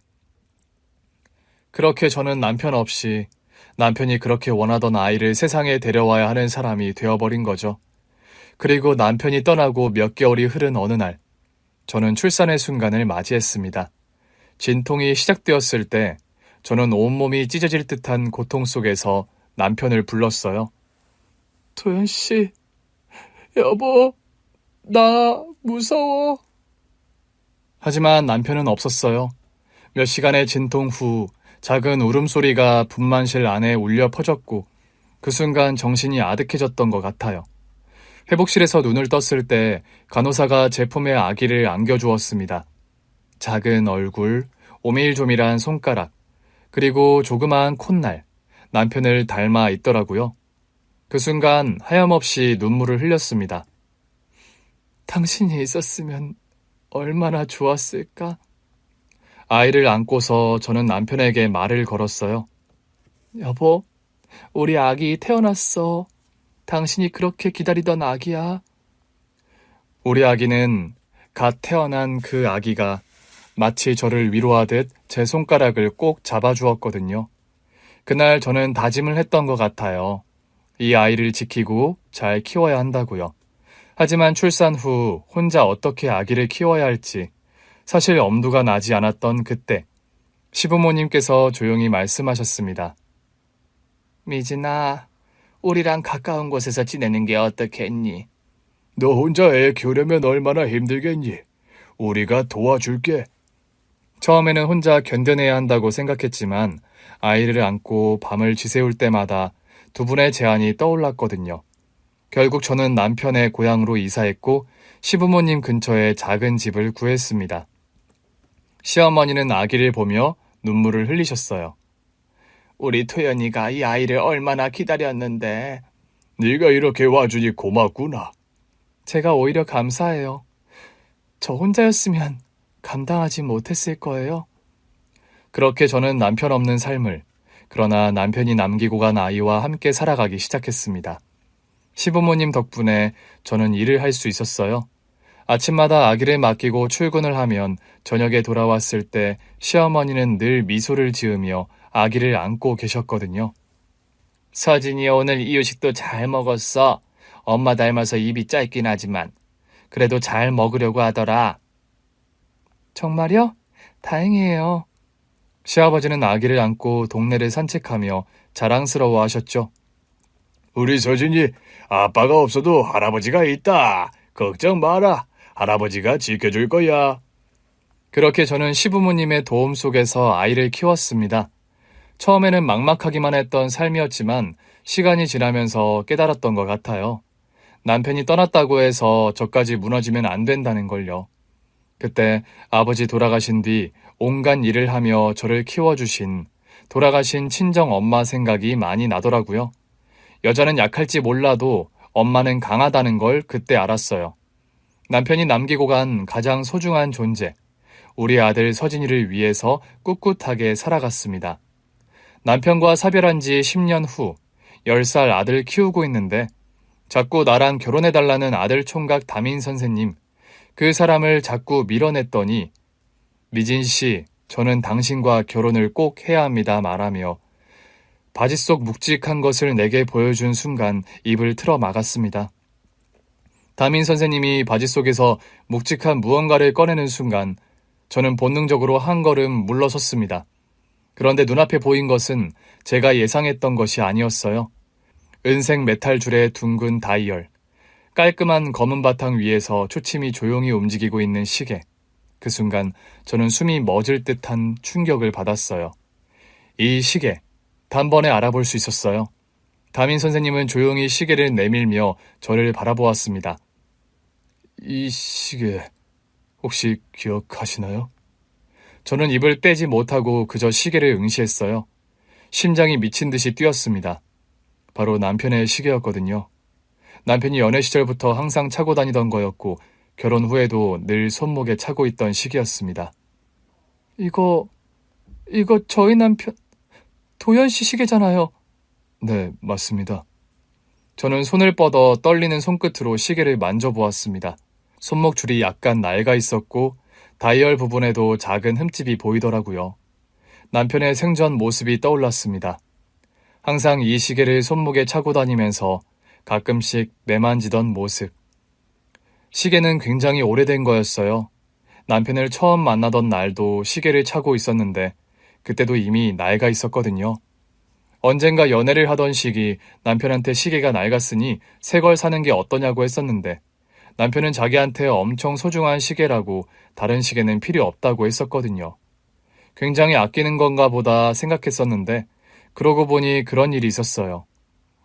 그렇게 저는 남편 없이 남편이 그렇게 원하던 아이를 세상에 데려와야 하는 사람이 되어버린 거죠. 그리고 남편이 떠나고 몇 개월이 흐른 어느 날, 저는 출산의 순간을 맞이했습니다. 진통이 시작되었을 때 저는 온몸이 찢어질 듯한 고통 속에서 남편을 불렀어요. 도연씨, 여보, 나 무서워. 하지만 남편은 없었어요. 몇 시간의 진통 후 작은 울음소리가 분만실 안에 울려 퍼졌고 그 순간 정신이 아득해졌던 것 같아요. 회복실에서 눈을 떴을 때 간호사가 제 품에 아기를 안겨주었습니다. 작은 얼굴, 오밀조밀한 손가락, 그리고 조그마한 콧날, 남편을 닮아 있더라고요. 그 순간 하염없이 눈물을 흘렸습니다. 당신이 있었으면 얼마나 좋았을까? 아이를 안고서 저는 남편에게 말을 걸었어요. 여보, 우리 아기 태어났어. 당신이 그렇게 기다리던 아기야. 우리 아기는 갓 태어난 그 아기가 마치 저를 위로하듯 제 손가락을 꼭 잡아주었거든요. 그날 저는 다짐을 했던 것 같아요. 이 아이를 지키고 잘 키워야 한다고요. 하지만 출산 후 혼자 어떻게 아기를 키워야 할지 사실 엄두가 나지 않았던 그때 시부모님께서 조용히 말씀하셨습니다. 미진아, 우리랑 가까운 곳에서 지내는 게 어떻겠니? 너 혼자 애 키우려면 얼마나 힘들겠니? 우리가 도와줄게. 처음에는 혼자 견뎌내야 한다고 생각했지만 아이를 안고 밤을 지새울 때마다 두 분의 제안이 떠올랐거든요. 결국 저는 남편의 고향으로 이사했고 시부모님 근처에 작은 집을 구했습니다. 시어머니는 아기를 보며 눈물을 흘리셨어요. 우리 토연이가 이 아이를 얼마나 기다렸는데. 네가 이렇게 와주니 고맙구나. 제가 오히려 감사해요. 저 혼자였으면 감당하지 못했을 거예요. 그렇게 저는 남편 없는 삶을, 그러나 남편이 남기고 간 아이와 함께 살아가기 시작했습니다. 시부모님 덕분에 저는 일을 할 수 있었어요. 아침마다 아기를 맡기고 출근을 하면 저녁에 돌아왔을 때 시어머니는 늘 미소를 지으며 아기를 안고 계셨거든요. 서진이 오늘 이유식도 잘 먹었어. 엄마 닮아서 입이 짧긴 하지만 그래도 잘 먹으려고 하더라. 정말요? 다행이에요. 시아버지는 아기를 안고 동네를 산책하며 자랑스러워 하셨죠. 우리 서진이 아빠가 없어도 할아버지가 있다. 걱정 마라. 할아버지가 지켜줄 거야. 그렇게 저는 시부모님의 도움 속에서 아이를 키웠습니다. 처음에는 막막하기만 했던 삶이었지만 시간이 지나면서 깨달았던 것 같아요. 남편이 떠났다고 해서 저까지 무너지면 안 된다는 걸요. 그때 아버지 돌아가신 뒤 온갖 일을 하며 저를 키워주신 돌아가신 친정 엄마 생각이 많이 나더라고요. 여자는 약할지 몰라도 엄마는 강하다는 걸 그때 알았어요. 남편이 남기고 간 가장 소중한 존재, 우리 아들 서진이를 위해서 꿋꿋하게 살아갔습니다. 남편과 사별한 지 10년 후 10살 아들 키우고 있는데 자꾸 나랑 결혼해달라는 아들 총각 담임 선생님, 그 사람을 자꾸 밀어냈더니 미진 씨, 저는 당신과 결혼을 꼭 해야 합니다 말하며 바지 속 묵직한 것을 내게 보여준 순간 입을 틀어 막았습니다. 담임 선생님이 바지 속에서 묵직한 무언가를 꺼내는 순간 저는 본능적으로 한 걸음 물러섰습니다. 그런데 눈앞에 보인 것은 제가 예상했던 것이 아니었어요. 은색 메탈 줄의 둥근 다이얼, 깔끔한 검은 바탕 위에서 초침이 조용히 움직이고 있는 시계. 그 순간 저는 숨이 멎을 듯한 충격을 받았어요. 이 시계, 단번에 알아볼 수 있었어요. 담임 선생님은 조용히 시계를 내밀며 저를 바라보았습니다. 이 시계, 혹시 기억하시나요? 저는 입을 떼지 못하고 그저 시계를 응시했어요. 심장이 미친 듯이 뛰었습니다. 바로 남편의 시계였거든요. 남편이 연애 시절부터 항상 차고 다니던 거였고 결혼 후에도 늘 손목에 차고 있던 시계였습니다. 이거 저희 남편 도연 씨 시계잖아요. 네, 맞습니다. 저는 손을 뻗어 떨리는 손끝으로 시계를 만져보았습니다. 손목 줄이 약간 낡아 있었고 다이얼 부분에도 작은 흠집이 보이더라고요. 남편의 생전 모습이 떠올랐습니다. 항상 이 시계를 손목에 차고 다니면서 가끔씩 매만지던 모습. 시계는 굉장히 오래된 거였어요. 남편을 처음 만나던 날도 시계를 차고 있었는데 그때도 이미 낡아 있었거든요. 언젠가 연애를 하던 시기 남편한테 시계가 낡았으니 새 걸 사는 게 어떠냐고 했었는데 남편은 자기한테 엄청 소중한 시계라고 다른 시계는 필요 없다고 했었거든요. 굉장히 아끼는 건가 보다 생각했었는데 그러고 보니 그런 일이 있었어요.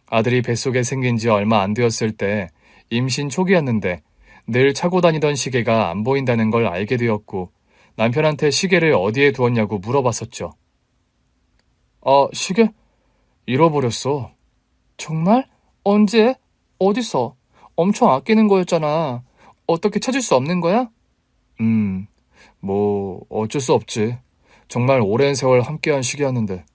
아들이 뱃속에 생긴 지 얼마 안 되었을 때 임신 초기였는데 늘 차고 다니던 시계가 안 보인다는 걸 알게 되었고 남편한테 시계를 어디에 두었냐고 물어봤었죠. 시계? 잃어버렸어. 정말? 언제? 어디서? 엄청 아끼는 거였잖아. 어떻게 찾을 수 없는 거야? 어쩔 수 없지. 정말 오랜 세월 함께한 시계였는데.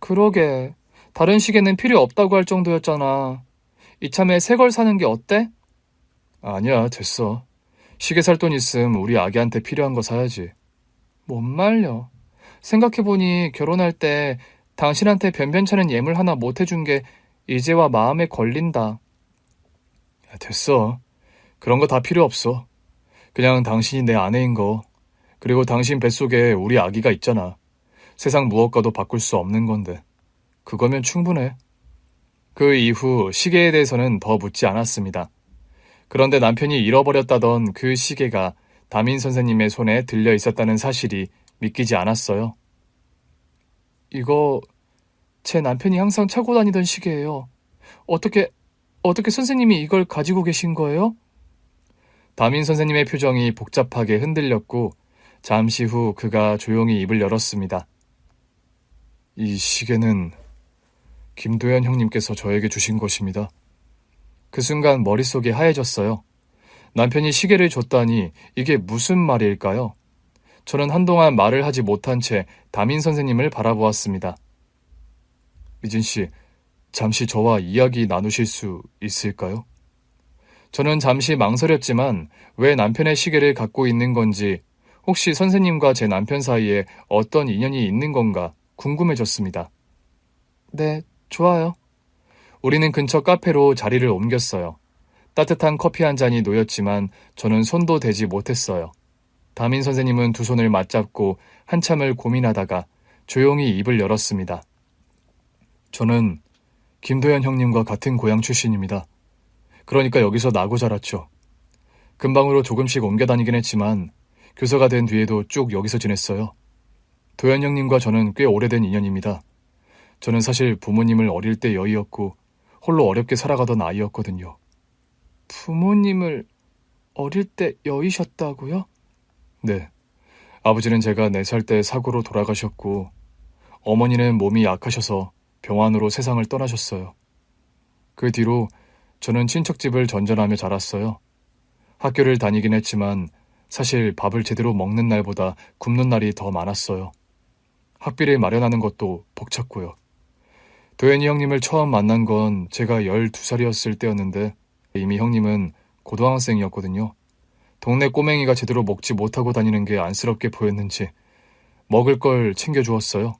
그러게. 다른 시계는 필요 없다고 할 정도였잖아. 이참에 새 걸 사는 게 어때? 아니야, 됐어. 시계 살 돈 있음 우리 아기한테 필요한 거 사야지. 뭔 말려. 생각해보니 결혼할 때 당신한테 변변찮은 예물 하나 못 해준 게 이제와 마음에 걸린다. 야, 됐어. 그런 거 다 필요 없어. 그냥 당신이 내 아내인 거. 그리고 당신 뱃속에 우리 아기가 있잖아. 세상 무엇과도 바꿀 수 없는 건데. 그거면 충분해. 그 이후 시계에 대해서는 더 묻지 않았습니다. 그런데 남편이 잃어버렸다던 그 시계가 다민 선생님의 손에 들려 있었다는 사실이 믿기지 않았어요. 이거 제 남편이 항상 차고 다니던 시계예요. 어떻게 선생님이 이걸 가지고 계신 거예요? 다민 선생님의 표정이 복잡하게 흔들렸고 잠시 후 그가 조용히 입을 열었습니다. 이 시계는 김도현 형님께서 저에게 주신 것입니다. 그 순간 머릿속이 하얘졌어요. 남편이 시계를 줬다니 이게 무슨 말일까요? 저는 한동안 말을 하지 못한 채 다민 선생님을 바라보았습니다. 미진 씨, 잠시 저와 이야기 나누실 수 있을까요? 저는 잠시 망설였지만 왜 남편의 시계를 갖고 있는 건지, 혹시 선생님과 제 남편 사이에 어떤 인연이 있는 건가 궁금해졌습니다. 네, 좋아요. 우리는 근처 카페로 자리를 옮겼어요. 따뜻한 커피 한 잔이 놓였지만 저는 손도 대지 못했어요. 다민 선생님은 두 손을 맞잡고 한참을 고민하다가 조용히 입을 열었습니다. 저는 김도현 형님과 같은 고향 출신입니다. 그러니까 여기서 나고 자랐죠. 근방으로 조금씩 옮겨 다니긴 했지만 교사가 된 뒤에도 쭉 여기서 지냈어요. 도현 형님과 저는 꽤 오래된 인연입니다. 저는 사실 부모님을 어릴 때 여의었고 홀로 어렵게 살아가던 아이였거든요. 부모님을 어릴 때 여의셨다고요? 네. 아버지는 제가 4살 때 사고로 돌아가셨고 어머니는 몸이 약하셔서 병환으로 세상을 떠나셨어요. 그 뒤로 저는 친척집을 전전하며 자랐어요. 학교를 다니긴 했지만 사실 밥을 제대로 먹는 날보다 굶는 날이 더 많았어요. 학비를 마련하는 것도 벅찼고요. 도현이 형님을 처음 만난 건 제가 12살이었을 때였는데 이미 형님은 고등학생이었거든요. 동네 꼬맹이가 제대로 먹지 못하고 다니는 게 안쓰럽게 보였는지 먹을 걸 챙겨주었어요.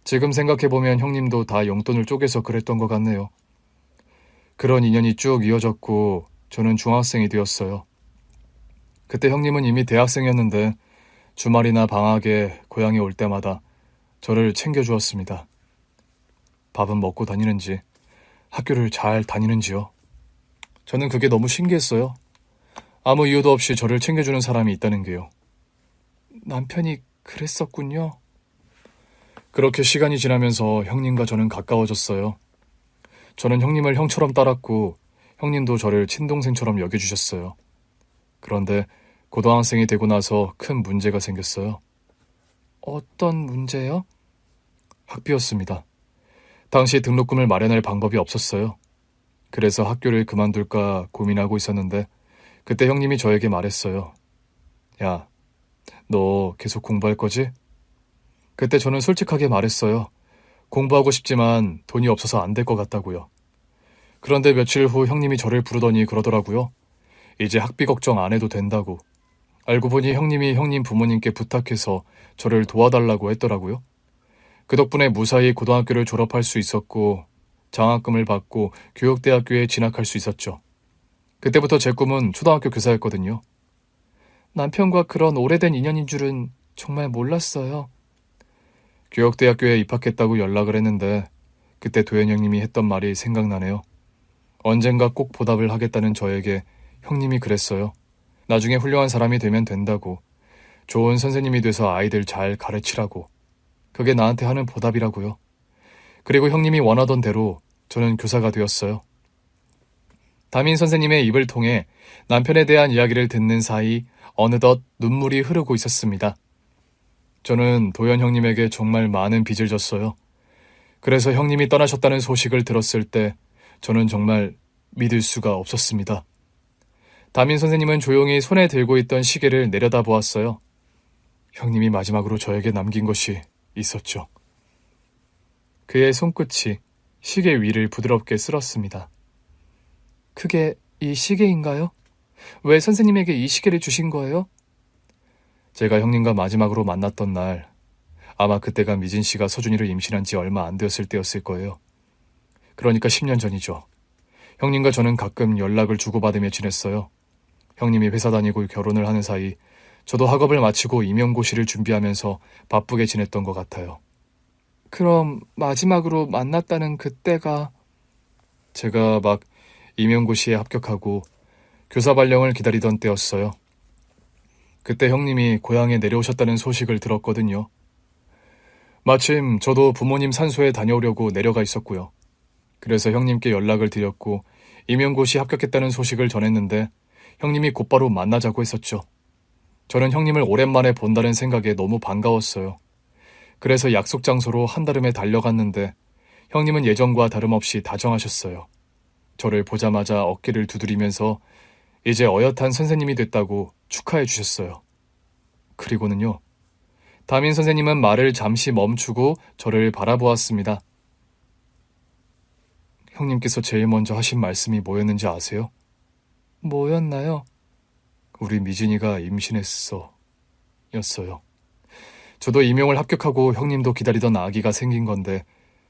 지금 생각해보면 형님도 다 용돈을 쪼개서 그랬던 것 같네요. 그런 인연이 쭉 이어졌고 저는 중학생이 되었어요. 그때 형님은 이미 대학생이었는데 주말이나 방학에 고향에 올 때마다 저를 챙겨주었습니다. 밥은 먹고 다니는지, 학교를 잘 다니는지요. 저는 그게 너무 신기했어요. 아무 이유도 없이 저를 챙겨주는 사람이 있다는 게요. 남편이 그랬었군요. 그렇게 시간이 지나면서 형님과 저는 가까워졌어요. 저는 형님을 형처럼 따랐고 형님도 저를 친동생처럼 여겨주셨어요. 그런데 고등학생이 되고 나서 큰 문제가 생겼어요. 어떤 문제요? 학비였습니다. 당시 등록금을 마련할 방법이 없었어요. 그래서 학교를 그만둘까 고민하고 있었는데 그때 형님이 저에게 말했어요. 야, 너 계속 공부할 거지? 그때 저는 솔직하게 말했어요. 공부하고 싶지만 돈이 없어서 안 될 것 같다고요. 그런데 며칠 후 형님이 저를 부르더니 그러더라고요. 이제 학비 걱정 안 해도 된다고. 알고 보니 형님이 형님 부모님께 부탁해서 저를 도와달라고 했더라고요. 그 덕분에 무사히 고등학교를 졸업할 수 있었고 장학금을 받고 교육대학교에 진학할 수 있었죠. 그때부터 제 꿈은 초등학교 교사였거든요. 남편과 그런 오래된 인연인 줄은 정말 몰랐어요. 교육대학교에 입학했다고 연락을 했는데 그때 도현 형님이 했던 말이 생각나네요. 언젠가 꼭 보답을 하겠다는 저에게 형님이 그랬어요. 나중에 훌륭한 사람이 되면 된다고. 좋은 선생님이 돼서 아이들 잘 가르치라고. 그게 나한테 하는 보답이라고요. 그리고 형님이 원하던 대로 저는 교사가 되었어요. 다민 선생님의 입을 통해 남편에 대한 이야기를 듣는 사이 어느덧 눈물이 흐르고 있었습니다. 저는 도현 형님에게 정말 많은 빚을 졌어요. 그래서 형님이 떠나셨다는 소식을 들었을 때 저는 정말 믿을 수가 없었습니다. 다민 선생님은 조용히 손에 들고 있던 시계를 내려다보았어요. 형님이 마지막으로 저에게 남긴 것이 있었죠. 그의 손끝이 시계 위를 부드럽게 쓸었습니다. 그게 이 시계인가요? 왜 선생님에게 이 시계를 주신 거예요? 제가 형님과 마지막으로 만났던 날, 아마 그때가 미진 씨가 서준이를 임신한 지 얼마 안 되었을 때였을 거예요. 그러니까 10년 전이죠. 형님과 저는 가끔 연락을 주고받으며 지냈어요. 형님이 회사 다니고 결혼을 하는 사이 저도 학업을 마치고 임용고시를 준비하면서 바쁘게 지냈던 것 같아요. 그럼 마지막으로 만났다는 그때가 제가 막 임용고시에 합격하고 교사 발령을 기다리던 때였어요. 그때 형님이 고향에 내려오셨다는 소식을 들었거든요. 마침 저도 부모님 산소에 다녀오려고 내려가 있었고요. 그래서 형님께 연락을 드렸고 임용고시 합격했다는 소식을 전했는데 형님이 곧바로 만나자고 했었죠. 저는 형님을 오랜만에 본다는 생각에 너무 반가웠어요. 그래서 약속 장소로 한달음에 달려갔는데 형님은 예전과 다름없이 다정하셨어요. 저를 보자마자 어깨를 두드리면서 이제 어엿한 선생님이 됐다고 축하해 주셨어요. 그리고는요. 담임 선생님은 말을 잠시 멈추고 저를 바라보았습니다. 형님께서 제일 먼저 하신 말씀이 뭐였는지 아세요? 뭐였나요? 우리 미진이가 임신했어. 였어요. 저도 임용을 합격하고 형님도 기다리던 아기가 생긴 건데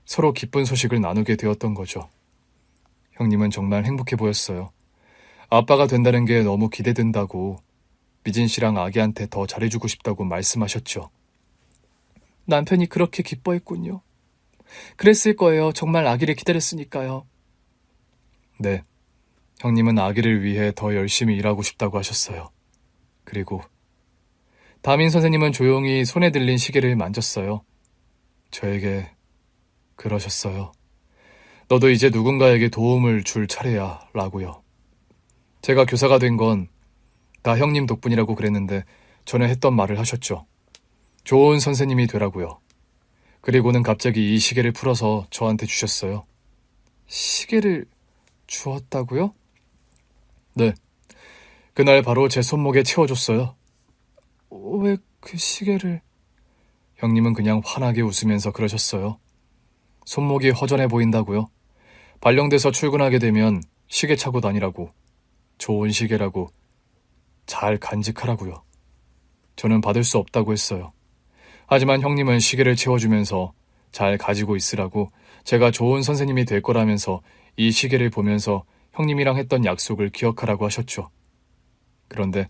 서로 기쁜 소식을 나누게 되었던 거죠. 형님은 정말 행복해 보였어요. 아빠가 된다는 게 너무 기대된다고 미진 씨랑 아기한테 더 잘해주고 싶다고 말씀하셨죠. 남편이 그렇게 기뻐했군요. 그랬을 거예요. 정말 아기를 기다렸으니까요. 네. 형님은 아기를 위해 더 열심히 일하고 싶다고 하셨어요. 그리고 담임 선생님은 조용히 손에 들린 시계를 만졌어요. 저에게 그러셨어요. 너도 이제 누군가에게 도움을 줄 차례야 라고요. 제가 교사가 된 건 다 형님 덕분이라고 그랬는데 전에 했던 말을 하셨죠. 좋은 선생님이 되라고요. 그리고는 갑자기 이 시계를 풀어서 저한테 주셨어요. 시계를 주었다고요? 네. 그날 바로 제 손목에 채워줬어요. 왜 그 시계를... 형님은 그냥 환하게 웃으면서 그러셨어요. 손목이 허전해 보인다고요? 발령돼서 출근하게 되면 시계 차고 다니라고. 좋은 시계라고. 잘 간직하라고요. 저는 받을 수 없다고 했어요. 하지만 형님은 시계를 채워주면서 잘 가지고 있으라고 제가 좋은 선생님이 될 거라면서 이 시계를 보면서 형님이랑 했던 약속을 기억하라고 하셨죠. 그런데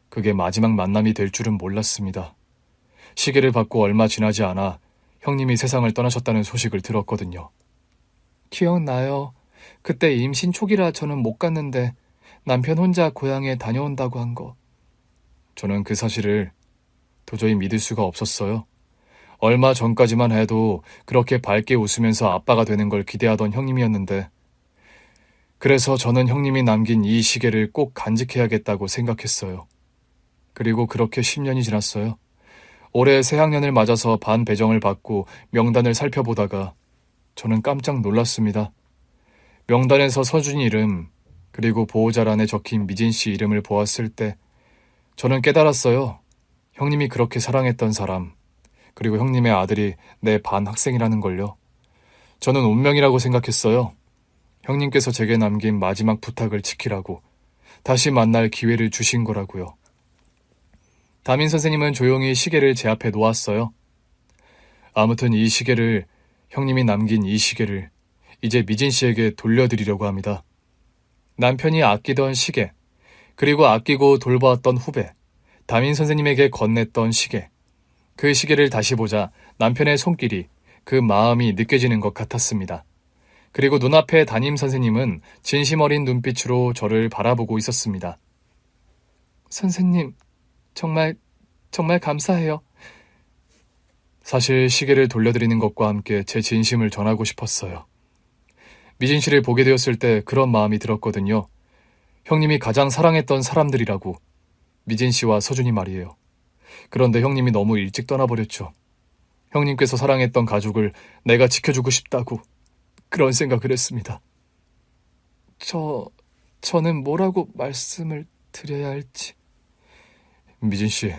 그게 마지막 만남이 될 줄은 몰랐습니다. 시계를 받고 얼마 지나지 않아 형님이 세상을 떠나셨다는 소식을 들었거든요. 기억나요. 그때 임신 초기라 저는 못 갔는데 남편 혼자 고향에 다녀온다고 한 거. 저는 그 사실을 도저히 믿을 수가 없었어요. 얼마 전까지만 해도 그렇게 밝게 웃으면서 아빠가 되는 걸 기대하던 형님이었는데 그래서 저는 형님이 남긴 이 시계를 꼭 간직해야겠다고 생각했어요. 그리고 그렇게 10년이 지났어요. 올해 새학년을 맞아서 반 배정을 받고 명단을 살펴보다가 저는 깜짝 놀랐습니다. 명단에서 서준이 이름 그리고 보호자란에 적힌 미진 씨 이름을 보았을 때 저는 깨달았어요. 형님이 그렇게 사랑했던 사람 그리고 형님의 아들이 내 반 학생이라는 걸요. 저는 운명이라고 생각했어요. 형님께서 제게 남긴 마지막 부탁을 지키라고 다시 만날 기회를 주신 거라고요. 담임 선생님은 조용히 시계를 제 앞에 놓았어요. 아무튼 이 시계를 형님이 남긴 이 시계를 이제 미진 씨에게 돌려드리려고 합니다. 남편이 아끼던 시계 그리고 아끼고 돌보았던 후배 담임 선생님에게 건넸던 시계 그 시계를 다시 보자 남편의 손길이 그 마음이 느껴지는 것 같았습니다. 그리고 눈앞에 담임 선생님은 진심 어린 눈빛으로 저를 바라보고 있었습니다. 선생님, 정말 감사해요. 사실 시계를 돌려드리는 것과 함께 제 진심을 전하고 싶었어요. 미진 씨를 보게 되었을 때 그런 마음이 들었거든요. 형님이 가장 사랑했던 사람들이라고. 미진 씨와 서준이 말이에요. 그런데 형님이 너무 일찍 떠나버렸죠. 형님께서 사랑했던 가족을 내가 지켜주고 싶다고 그런 생각을 했습니다. 저는 뭐라고 말씀을 드려야 할지. 미진 씨,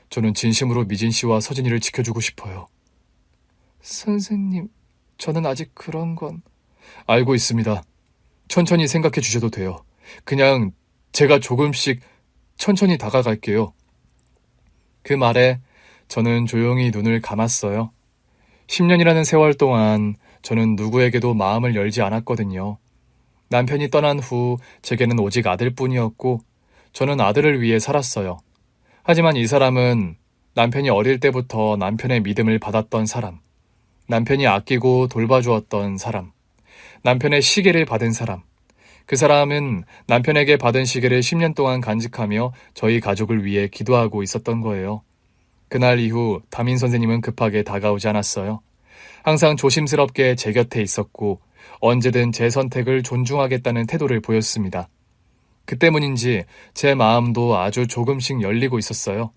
저는 진심으로 미진 씨와 서진이를 지켜주고 싶어요. 선생님, 저는 아직 그런 건... 알고 있습니다. 천천히 생각해 주셔도 돼요. 그냥 제가 조금씩 천천히 다가갈게요. 그 말에 저는 조용히 눈을 감았어요. 10년이라는 세월 동안 저는 누구에게도 마음을 열지 않았거든요. 남편이 떠난 후 제게는 오직 아들뿐이었고 저는 아들을 위해 살았어요. 하지만 이 사람은 남편이 어릴 때부터 남편의 믿음을 받았던 사람, 남편이 아끼고 돌봐주었던 사람, 남편의 시계를 받은 사람, 그 사람은 남편에게 받은 시계를 10년 동안 간직하며 저희 가족을 위해 기도하고 있었던 거예요. 그날 이후 담임 선생님은 급하게 다가오지 않았어요. 항상 조심스럽게 제 곁에 있었고 언제든 제 선택을 존중하겠다는 태도를 보였습니다. 그 때문인지 제 마음도 아주 조금씩 열리고 있었어요.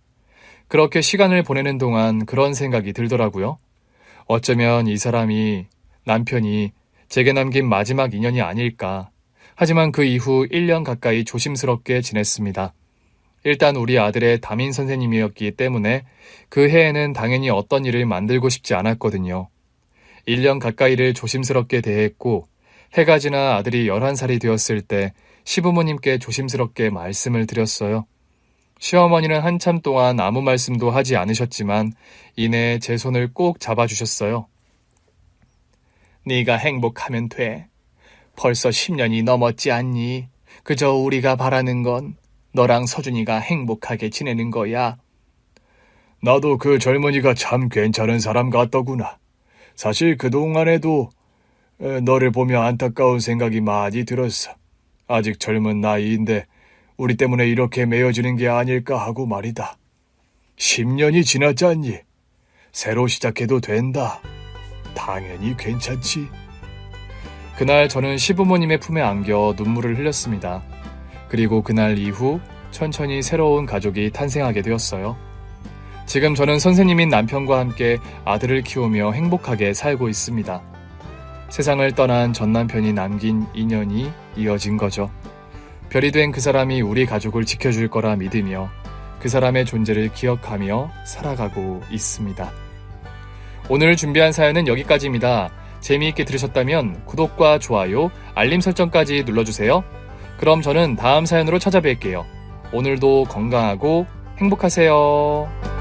그렇게 시간을 보내는 동안 그런 생각이 들더라고요. 어쩌면 이 사람이, 남편이 제게 남긴 마지막 인연이 아닐까. 하지만 그 이후 1년 가까이 조심스럽게 지냈습니다. 일단 우리 아들의 담임 선생님이었기 때문에 그 해에는 당연히 어떤 일을 만들고 싶지 않았거든요. 1년 가까이를 조심스럽게 대했고 해가 지나 아들이 11살이 되었을 때 시부모님께 조심스럽게 말씀을 드렸어요. 시어머니는 한참 동안 아무 말씀도 하지 않으셨지만 이내 제 손을 꼭 잡아주셨어요. 네가 행복하면 돼. 벌써 10년이 넘었지 않니? 그저 우리가 바라는 건 너랑 서준이가 행복하게 지내는 거야. 나도 그 젊은이가 참 괜찮은 사람 같더구나. 사실 그동안에도 너를 보며 안타까운 생각이 많이 들었어. 아직 젊은 나이인데 우리 때문에 이렇게 메어지는 게 아닐까 하고 말이다. 10년이 지났지 않니? 새로 시작해도 된다. 당연히 괜찮지. 그날 저는 시부모님의 품에 안겨 눈물을 흘렸습니다. 그리고 그날 이후 천천히 새로운 가족이 탄생하게 되었어요. 지금 저는 선생님인 남편과 함께 아들을 키우며 행복하게 살고 있습니다. 세상을 떠난 전 남편이 남긴 인연이 이어진 거죠. 별이 된 그 사람이 우리 가족을 지켜줄 거라 믿으며 그 사람의 존재를 기억하며 살아가고 있습니다. 오늘 준비한 사연은 여기까지입니다. 재미있게 들으셨다면 구독과 좋아요, 알림 설정까지 눌러주세요. 그럼 저는 다음 사연으로 찾아뵐게요. 오늘도 건강하고 행복하세요.